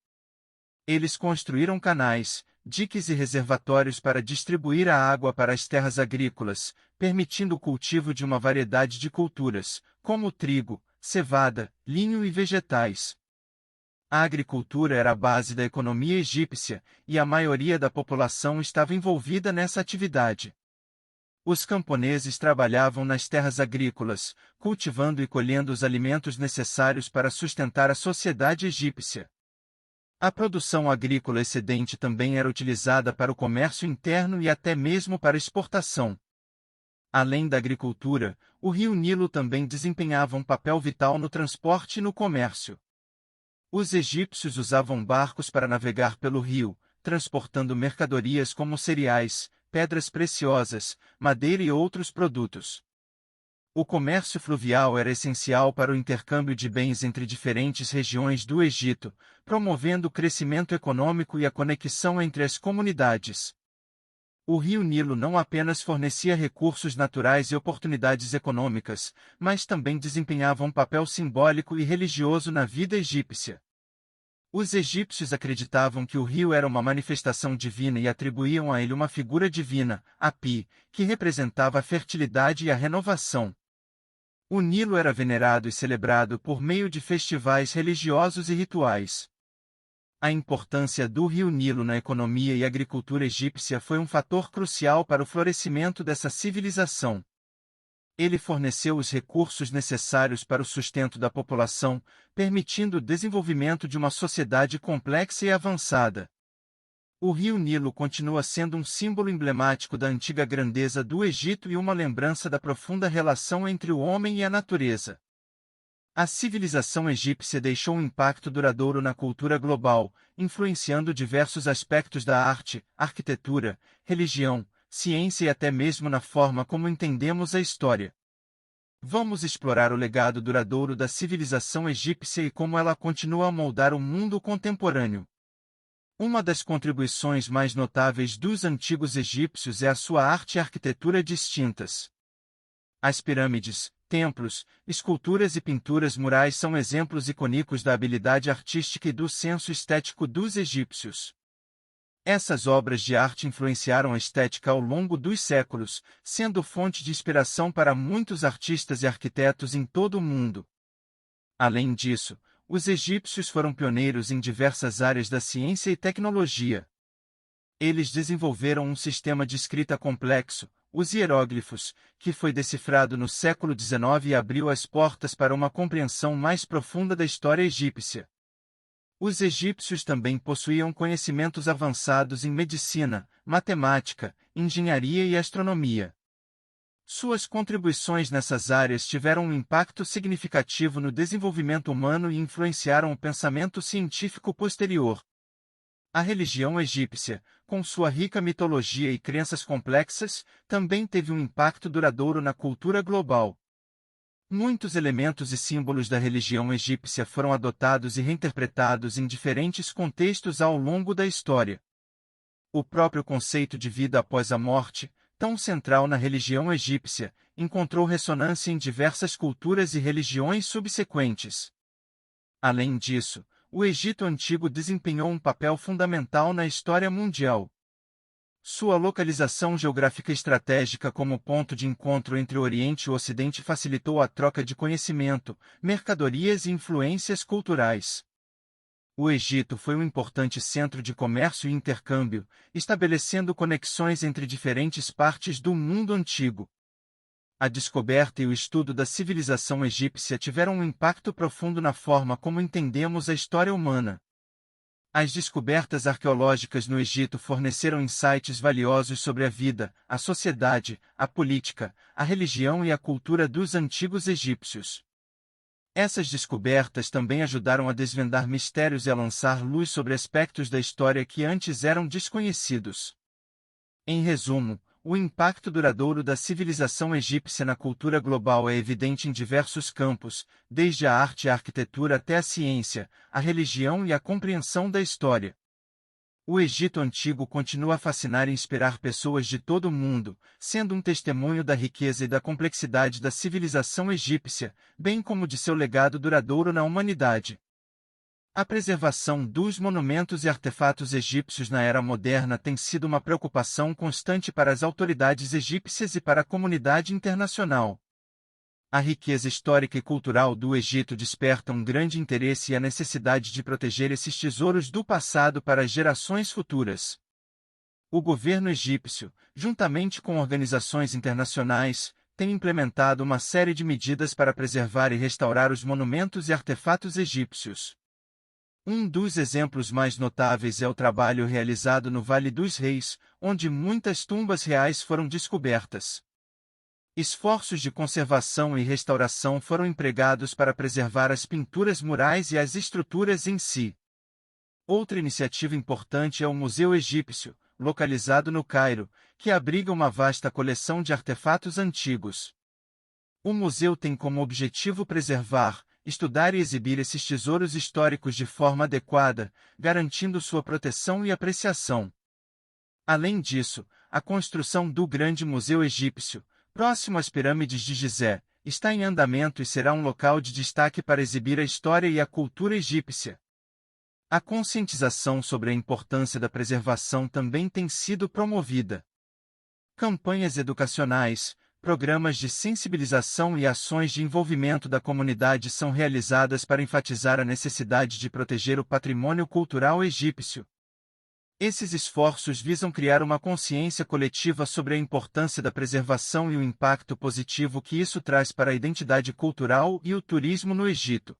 Eles construíram canais, diques e reservatórios para distribuir a água para as terras agrícolas, permitindo o cultivo de uma variedade de culturas, como trigo, cevada, linho e vegetais. A agricultura era a base da economia egípcia, e a maioria da população estava envolvida nessa atividade. Os camponeses trabalhavam nas terras agrícolas, cultivando e colhendo os alimentos necessários para sustentar a sociedade egípcia. A produção agrícola excedente também era utilizada para o comércio interno e até mesmo para exportação. Além da agricultura, o rio Nilo também desempenhava um papel vital no transporte e no comércio. Os egípcios usavam barcos para navegar pelo rio, transportando mercadorias como cereais, pedras preciosas, madeira e outros produtos. O comércio fluvial era essencial para o intercâmbio de bens entre diferentes regiões do Egito, promovendo o crescimento econômico e a conexão entre as comunidades. O rio Nilo não apenas fornecia recursos naturais e oportunidades econômicas, mas também desempenhava um papel simbólico e religioso na vida egípcia. Os egípcios acreditavam que o rio era uma manifestação divina e atribuíam a ele uma figura divina, Api, que representava a fertilidade e a renovação. O Nilo era venerado e celebrado por meio de festivais religiosos e rituais. A importância do rio Nilo na economia e agricultura egípcia foi um fator crucial para o florescimento dessa civilização. Ele forneceu os recursos necessários para o sustento da população, permitindo o desenvolvimento de uma sociedade complexa e avançada. O rio Nilo continua sendo um símbolo emblemático da antiga grandeza do Egito e uma lembrança da profunda relação entre o homem e a natureza. A civilização egípcia deixou um impacto duradouro na cultura global, influenciando diversos aspectos da arte, arquitetura, religião, ciência e até mesmo na forma como entendemos a história. Vamos explorar o legado duradouro da civilização egípcia e como ela continua a moldar o mundo contemporâneo. Uma das contribuições mais notáveis dos antigos egípcios é a sua arte e arquitetura distintas. As pirâmides, templos, esculturas e pinturas murais são exemplos icônicos da habilidade artística e do senso estético dos egípcios. Essas obras de arte influenciaram a estética ao longo dos séculos, sendo fonte de inspiração para muitos artistas e arquitetos em todo o mundo. Além disso, os egípcios foram pioneiros em diversas áreas da ciência e tecnologia. Eles desenvolveram um sistema de escrita complexo, os hieróglifos, que foi decifrado no século XIX e abriu as portas para uma compreensão mais profunda da história egípcia. Os egípcios também possuíam conhecimentos avançados em medicina, matemática, engenharia e astronomia. Suas contribuições nessas áreas tiveram um impacto significativo no desenvolvimento humano e influenciaram o pensamento científico posterior. A religião egípcia, com sua rica mitologia e crenças complexas, também teve um impacto duradouro na cultura global. Muitos elementos e símbolos da religião egípcia foram adotados e reinterpretados em diferentes contextos ao longo da história. O próprio conceito de vida após a morte, tão central na religião egípcia, encontrou ressonância em diversas culturas e religiões subsequentes. Além disso, o Egito Antigo desempenhou um papel fundamental na história mundial. Sua localização geográfica estratégica como ponto de encontro entre o Oriente e o Ocidente facilitou a troca de conhecimento, mercadorias e influências culturais. O Egito foi um importante centro de comércio e intercâmbio, estabelecendo conexões entre diferentes partes do mundo antigo. A descoberta e o estudo da civilização egípcia tiveram um impacto profundo na forma como entendemos a história humana. As descobertas arqueológicas no Egito forneceram insights valiosos sobre a vida, a sociedade, a política, a religião e a cultura dos antigos egípcios. Essas descobertas também ajudaram a desvendar mistérios e a lançar luz sobre aspectos da história que antes eram desconhecidos. Em resumo, o impacto duradouro da civilização egípcia na cultura global é evidente em diversos campos, desde a arte e a arquitetura até a ciência, a religião e a compreensão da história. O Egito Antigo continua a fascinar e inspirar pessoas de todo o mundo, sendo um testemunho da riqueza e da complexidade da civilização egípcia, bem como de seu legado duradouro na humanidade. A preservação dos monumentos e artefatos egípcios na era moderna tem sido uma preocupação constante para as autoridades egípcias e para a comunidade internacional. A riqueza histórica e cultural do Egito desperta um grande interesse e a necessidade de proteger esses tesouros do passado para as gerações futuras. O governo egípcio, juntamente com organizações internacionais, tem implementado uma série de medidas para preservar e restaurar os monumentos e artefatos egípcios. Um dos exemplos mais notáveis é o trabalho realizado no Vale dos Reis, onde muitas tumbas reais foram descobertas. Esforços de conservação e restauração foram empregados para preservar as pinturas murais e as estruturas em si. Outra iniciativa importante é o Museu Egípcio, localizado no Cairo, que abriga uma vasta coleção de artefatos antigos. O museu tem como objetivo preservar, estudar e exibir esses tesouros históricos de forma adequada, garantindo sua proteção e apreciação. Além disso, a construção do Grande Museu Egípcio, próximo às pirâmides de Gizé, está em andamento e será um local de destaque para exibir a história e a cultura egípcia. A conscientização sobre a importância da preservação também tem sido promovida. Campanhas educacionais, programas de sensibilização e ações de envolvimento da comunidade são realizadas para enfatizar a necessidade de proteger o patrimônio cultural egípcio. Esses esforços visam criar uma consciência coletiva sobre a importância da preservação e o impacto positivo que isso traz para a identidade cultural e o turismo no Egito.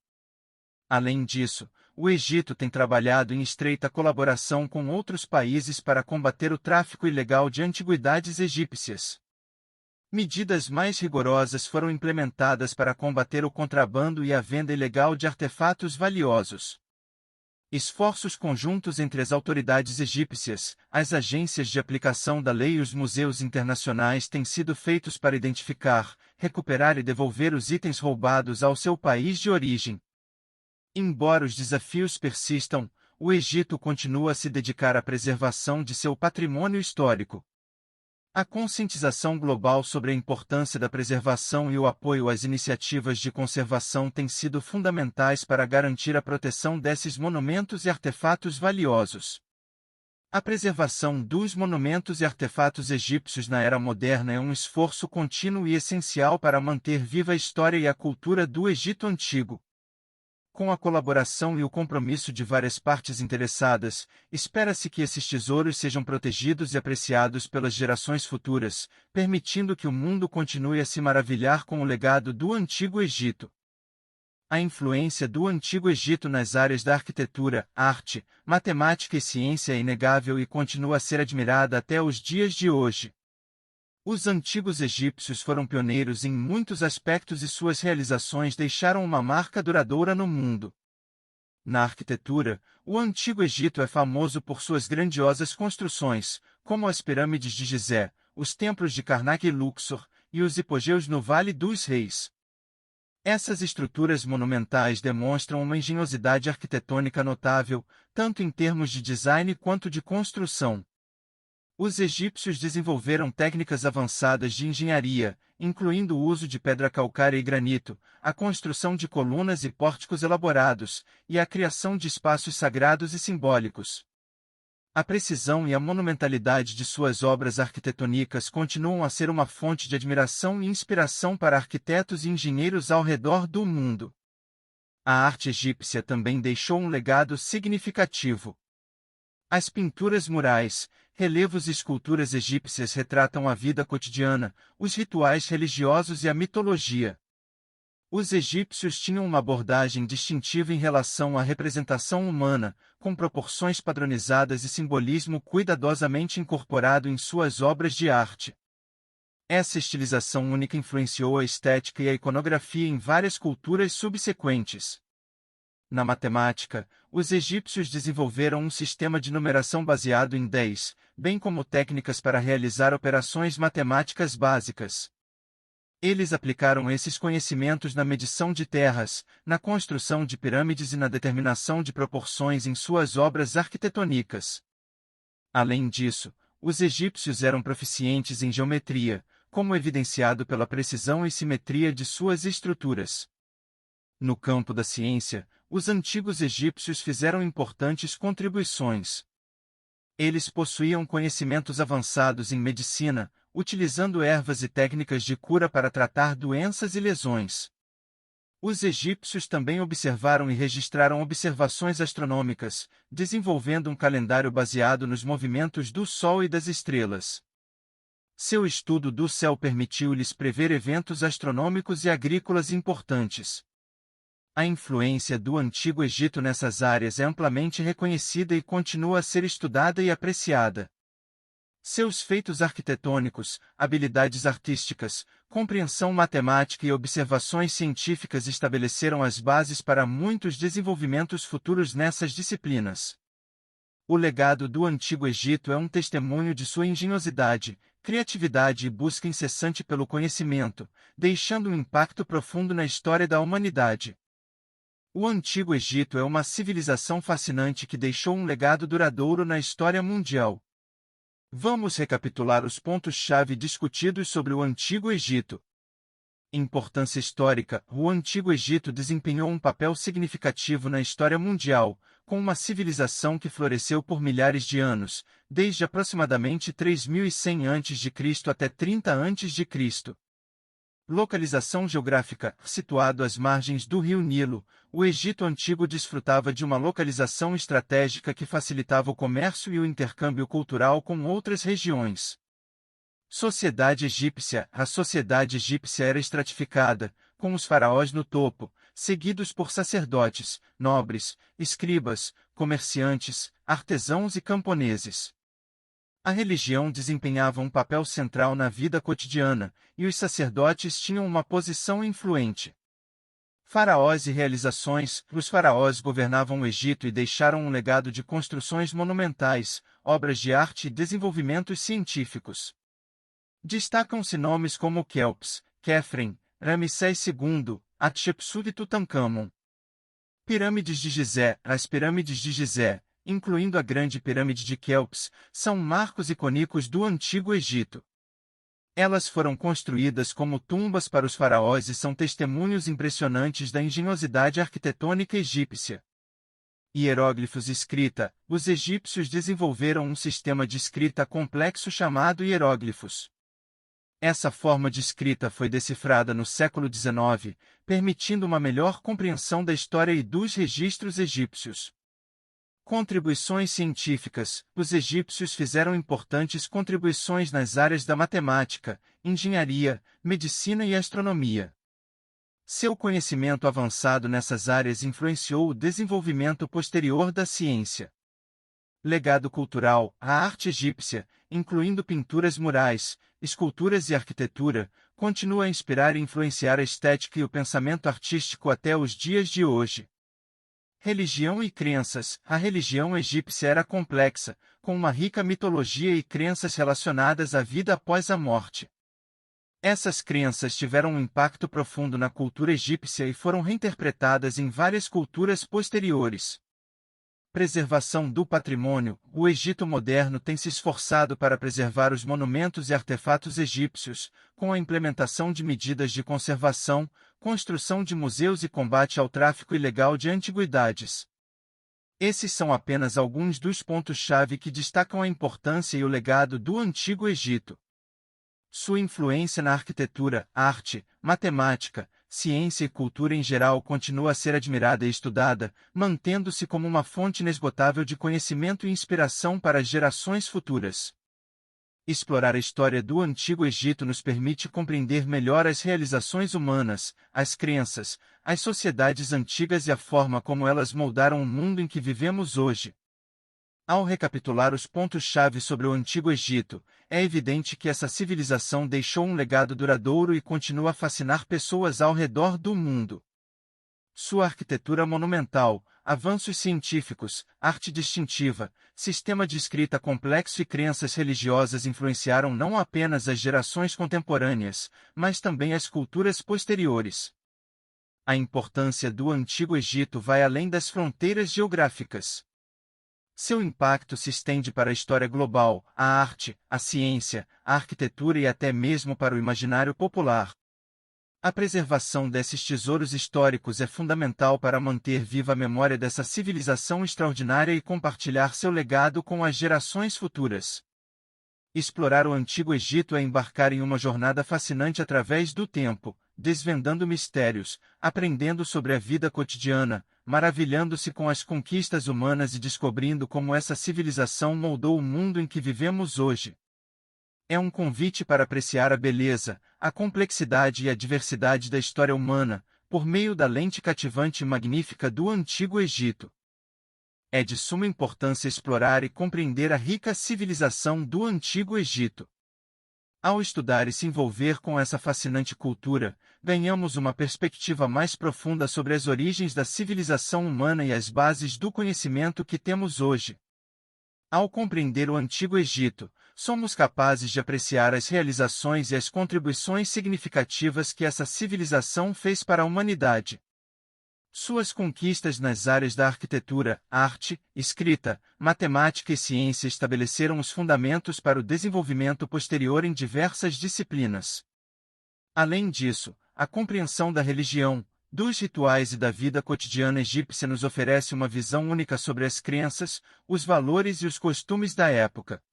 Além disso, o Egito tem trabalhado em estreita colaboração com outros países para combater o tráfico ilegal de antiguidades egípcias. Medidas mais rigorosas foram implementadas para combater o contrabando e a venda ilegal de artefatos valiosos. Esforços conjuntos entre as autoridades egípcias, as agências de aplicação da lei e os museus internacionais têm sido feitos para identificar, recuperar e devolver os itens roubados ao seu país de origem. Embora os desafios persistam, o Egito continua a se dedicar à preservação de seu patrimônio histórico. A conscientização global sobre a importância da preservação e o apoio às iniciativas de conservação têm sido fundamentais para garantir a proteção desses monumentos e artefatos valiosos. A preservação dos monumentos e artefatos egípcios na era moderna é um esforço contínuo e essencial para manter viva a história e a cultura do Egito Antigo. Com a colaboração e o compromisso de várias partes interessadas, espera-se que esses tesouros sejam protegidos e apreciados pelas gerações futuras, permitindo que o mundo continue a se maravilhar com o legado do Antigo Egito. A influência do Antigo Egito nas áreas da arquitetura, arte, matemática e ciência é inegável e continua a ser admirada até os dias de hoje. Os antigos egípcios foram pioneiros em muitos aspectos e suas realizações deixaram uma marca duradoura no mundo. Na arquitetura, o Antigo Egito é famoso por suas grandiosas construções, como as pirâmides de Gizé, os templos de Karnak e Luxor, e os hipogeus no Vale dos Reis. Essas estruturas monumentais demonstram uma engenhosidade arquitetônica notável, tanto em termos de design quanto de construção. Os egípcios desenvolveram técnicas avançadas de engenharia, incluindo o uso de pedra calcária e granito, a construção de colunas e pórticos elaborados, e a criação de espaços sagrados e simbólicos. A precisão e a monumentalidade de suas obras arquitetônicas continuam a ser uma fonte de admiração e inspiração para arquitetos e engenheiros ao redor do mundo. A arte egípcia também deixou um legado significativo. As pinturas murais, relevos e esculturas egípcias retratam a vida cotidiana, os rituais religiosos e a mitologia. Os egípcios tinham uma abordagem distintiva em relação à representação humana, com proporções padronizadas e simbolismo cuidadosamente incorporado em suas obras de arte. Essa estilização única influenciou a estética e a iconografia em várias culturas subsequentes. Na matemática, os egípcios desenvolveram um sistema de numeração baseado em 10, bem como técnicas para realizar operações matemáticas básicas. Eles aplicaram esses conhecimentos na medição de terras, na construção de pirâmides e na determinação de proporções em suas obras arquitetônicas. Além disso, os egípcios eram proficientes em geometria, como evidenciado pela precisão e simetria de suas estruturas. No campo da ciência, os antigos egípcios fizeram importantes contribuições. Eles possuíam conhecimentos avançados em medicina, utilizando ervas e técnicas de cura para tratar doenças e lesões. Os egípcios também observaram e registraram observações astronômicas, desenvolvendo um calendário baseado nos movimentos do Sol e das estrelas. Seu estudo do céu permitiu-lhes prever eventos astronômicos e agrícolas importantes. A influência do Antigo Egito nessas áreas é amplamente reconhecida e continua a ser estudada e apreciada. Seus feitos arquitetônicos, habilidades artísticas, compreensão matemática e observações científicas estabeleceram as bases para muitos desenvolvimentos futuros nessas disciplinas. O legado do Antigo Egito é um testemunho de sua engenhosidade, criatividade e busca incessante pelo conhecimento, deixando um impacto profundo na história da humanidade. O Antigo Egito é uma civilização fascinante que deixou um legado duradouro na história mundial. Vamos recapitular os pontos-chave discutidos sobre o Antigo Egito. Importância histórica: o Antigo Egito desempenhou um papel significativo na história mundial, com uma civilização que floresceu por milhares de anos, desde aproximadamente 3100 a.C. até 30 a.C. Localização geográfica: situado às margens do rio Nilo, o Egito Antigo desfrutava de uma localização estratégica que facilitava o comércio e o intercâmbio cultural com outras regiões. Sociedade egípcia: a sociedade egípcia era estratificada, com os faraós no topo, seguidos por sacerdotes, nobres, escribas, comerciantes, artesãos e camponeses. A religião desempenhava um papel central na vida cotidiana, e os sacerdotes tinham uma posição influente. Faraós e realizações. Os faraós governavam o Egito e deixaram um legado de construções monumentais, obras de arte e desenvolvimentos científicos. Destacam-se nomes como Quéops, Quéfren, Ramsés II, Hatshepsut e Tutancâmon. Pirâmides de Gizé. As pirâmides de Gizé, incluindo a Grande Pirâmide de Quéops, são marcos icônicos do Antigo Egito. Elas foram construídas como tumbas para os faraós e são testemunhos impressionantes da engenhosidade arquitetônica egípcia. Hieróglifos. Escrita. Os egípcios desenvolveram um sistema de escrita complexo chamado hieróglifos. Essa forma de escrita foi decifrada no século XIX, permitindo uma melhor compreensão da história e dos registros egípcios. Contribuições científicas. Os egípcios fizeram importantes contribuições nas áreas da matemática, engenharia, medicina e astronomia. Seu conhecimento avançado nessas áreas influenciou o desenvolvimento posterior da ciência. Legado cultural. A arte egípcia, incluindo pinturas murais, esculturas e arquitetura, continua a inspirar e influenciar a estética e o pensamento artístico até os dias de hoje. Religião e crenças. A religião egípcia era complexa, com uma rica mitologia e crenças relacionadas à vida após a morte. Essas crenças tiveram um impacto profundo na cultura egípcia e foram reinterpretadas em várias culturas posteriores. Preservação do patrimônio. O Egito moderno tem se esforçado para preservar os monumentos e artefatos egípcios, com a implementação de medidas de conservação, construção de museus e combate ao tráfico ilegal de antiguidades. Esses são apenas alguns dos pontos-chave que destacam a importância e o legado do Antigo Egito. Sua influência na arquitetura, arte, matemática, ciência e cultura em geral continua a ser admirada e estudada, mantendo-se como uma fonte inesgotável de conhecimento e inspiração para as gerações futuras. Explorar a história do Antigo Egito nos permite compreender melhor as realizações humanas, as crenças, as sociedades antigas e a forma como elas moldaram o mundo em que vivemos hoje. Ao recapitular os pontos-chave sobre o Antigo Egito, é evidente que essa civilização deixou um legado duradouro e continua a fascinar pessoas ao redor do mundo. Sua arquitetura monumental, avanços científicos, arte distintiva, sistema de escrita complexo e crenças religiosas influenciaram não apenas as gerações contemporâneas, mas também as culturas posteriores. A importância do Antigo Egito vai além das fronteiras geográficas. Seu impacto se estende para a história global, a arte, a ciência, a arquitetura e até mesmo para o imaginário popular. A preservação desses tesouros históricos é fundamental para manter viva a memória dessa civilização extraordinária e compartilhar seu legado com as gerações futuras. Explorar o Antigo Egito é embarcar em uma jornada fascinante através do tempo, desvendando mistérios, aprendendo sobre a vida cotidiana, maravilhando-se com as conquistas humanas e descobrindo como essa civilização moldou o mundo em que vivemos hoje. É um convite para apreciar a beleza, a complexidade e a diversidade da história humana, por meio da lente cativante e magnífica do Antigo Egito. É de suma importância explorar e compreender a rica civilização do Antigo Egito. Ao estudar e se envolver com essa fascinante cultura, ganhamos uma perspectiva mais profunda sobre as origens da civilização humana e as bases do conhecimento que temos hoje. Ao compreender o Antigo Egito, somos capazes de apreciar as realizações e as contribuições significativas que essa civilização fez para a humanidade. Suas conquistas nas áreas da arquitetura, arte, escrita, matemática e ciência estabeleceram os fundamentos para o desenvolvimento posterior em diversas disciplinas. Além disso, a compreensão da religião, dos rituais e da vida cotidiana egípcia nos oferece uma visão única sobre as crenças, os valores e os costumes da época.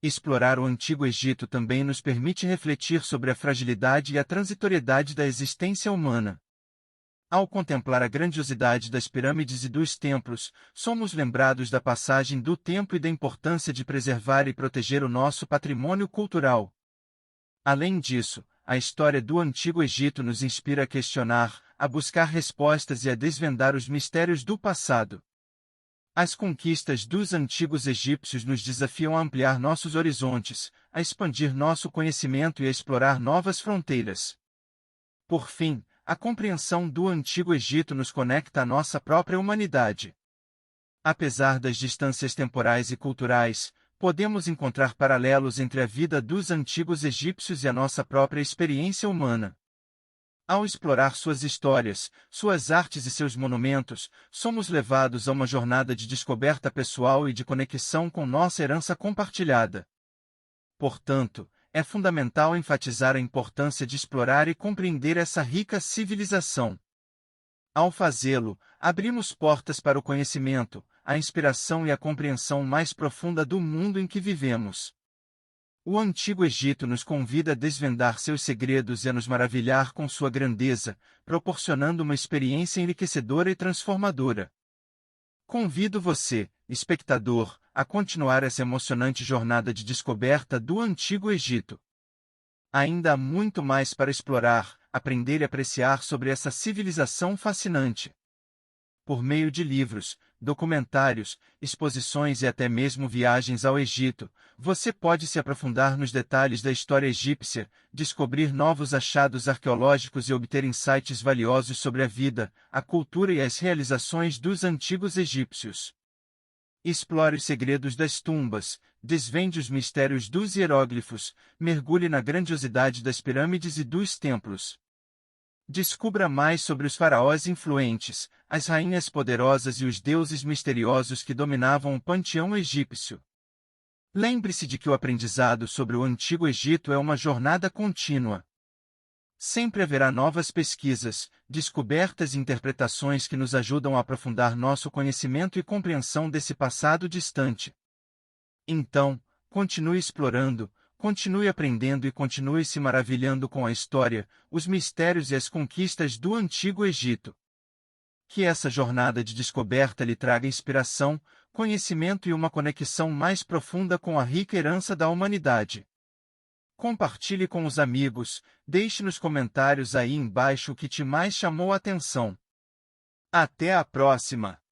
Explorar o Antigo Egito também nos permite refletir sobre a fragilidade e a transitoriedade da existência humana. Ao contemplar a grandiosidade das pirâmides e dos templos, somos lembrados da passagem do tempo e da importância de preservar e proteger o nosso patrimônio cultural. Além disso, a história do Antigo Egito nos inspira a questionar, a buscar respostas e a desvendar os mistérios do passado. As conquistas dos antigos egípcios nos desafiam a ampliar nossos horizontes, a expandir nosso conhecimento e a explorar novas fronteiras. Por fim, a compreensão do Antigo Egito nos conecta à nossa própria humanidade. Apesar das distâncias temporais e culturais, podemos encontrar paralelos entre a vida dos antigos egípcios e a nossa própria experiência humana. Ao explorar suas histórias, suas artes e seus monumentos, somos levados a uma jornada de descoberta pessoal e de conexão com nossa herança compartilhada. Portanto, é fundamental enfatizar a importância de explorar e compreender essa rica civilização. Ao fazê-lo, abrimos portas para o conhecimento, a inspiração e a compreensão mais profunda do mundo em que vivemos. O Antigo Egito nos convida a desvendar seus segredos e a nos maravilhar com sua grandeza, proporcionando uma experiência enriquecedora e transformadora. Convido você, espectador, a continuar essa emocionante jornada de descoberta do Antigo Egito. Ainda há muito mais para explorar, aprender e apreciar sobre essa civilização fascinante. Por meio de livros, documentários, exposições e até mesmo viagens ao Egito, você pode se aprofundar nos detalhes da história egípcia, descobrir novos achados arqueológicos e obter insights valiosos sobre a vida, a cultura e as realizações dos antigos egípcios. Explore os segredos das tumbas, desvende os mistérios dos hieróglifos, mergulhe na grandiosidade das pirâmides e dos templos. Descubra mais sobre os faraós influentes, as rainhas poderosas e os deuses misteriosos que dominavam o panteão egípcio. Lembre-se de que o aprendizado sobre o Antigo Egito é uma jornada contínua. Sempre haverá novas pesquisas, descobertas e interpretações que nos ajudam a aprofundar nosso conhecimento e compreensão desse passado distante. Então, continue explorando, continue aprendendo e continue se maravilhando com a história, os mistérios e as conquistas do Antigo Egito. Que essa jornada de descoberta lhe traga inspiração, conhecimento e uma conexão mais profunda com a rica herança da humanidade. Compartilhe com os amigos, deixe nos comentários aí embaixo o que te mais chamou a atenção. Até a próxima!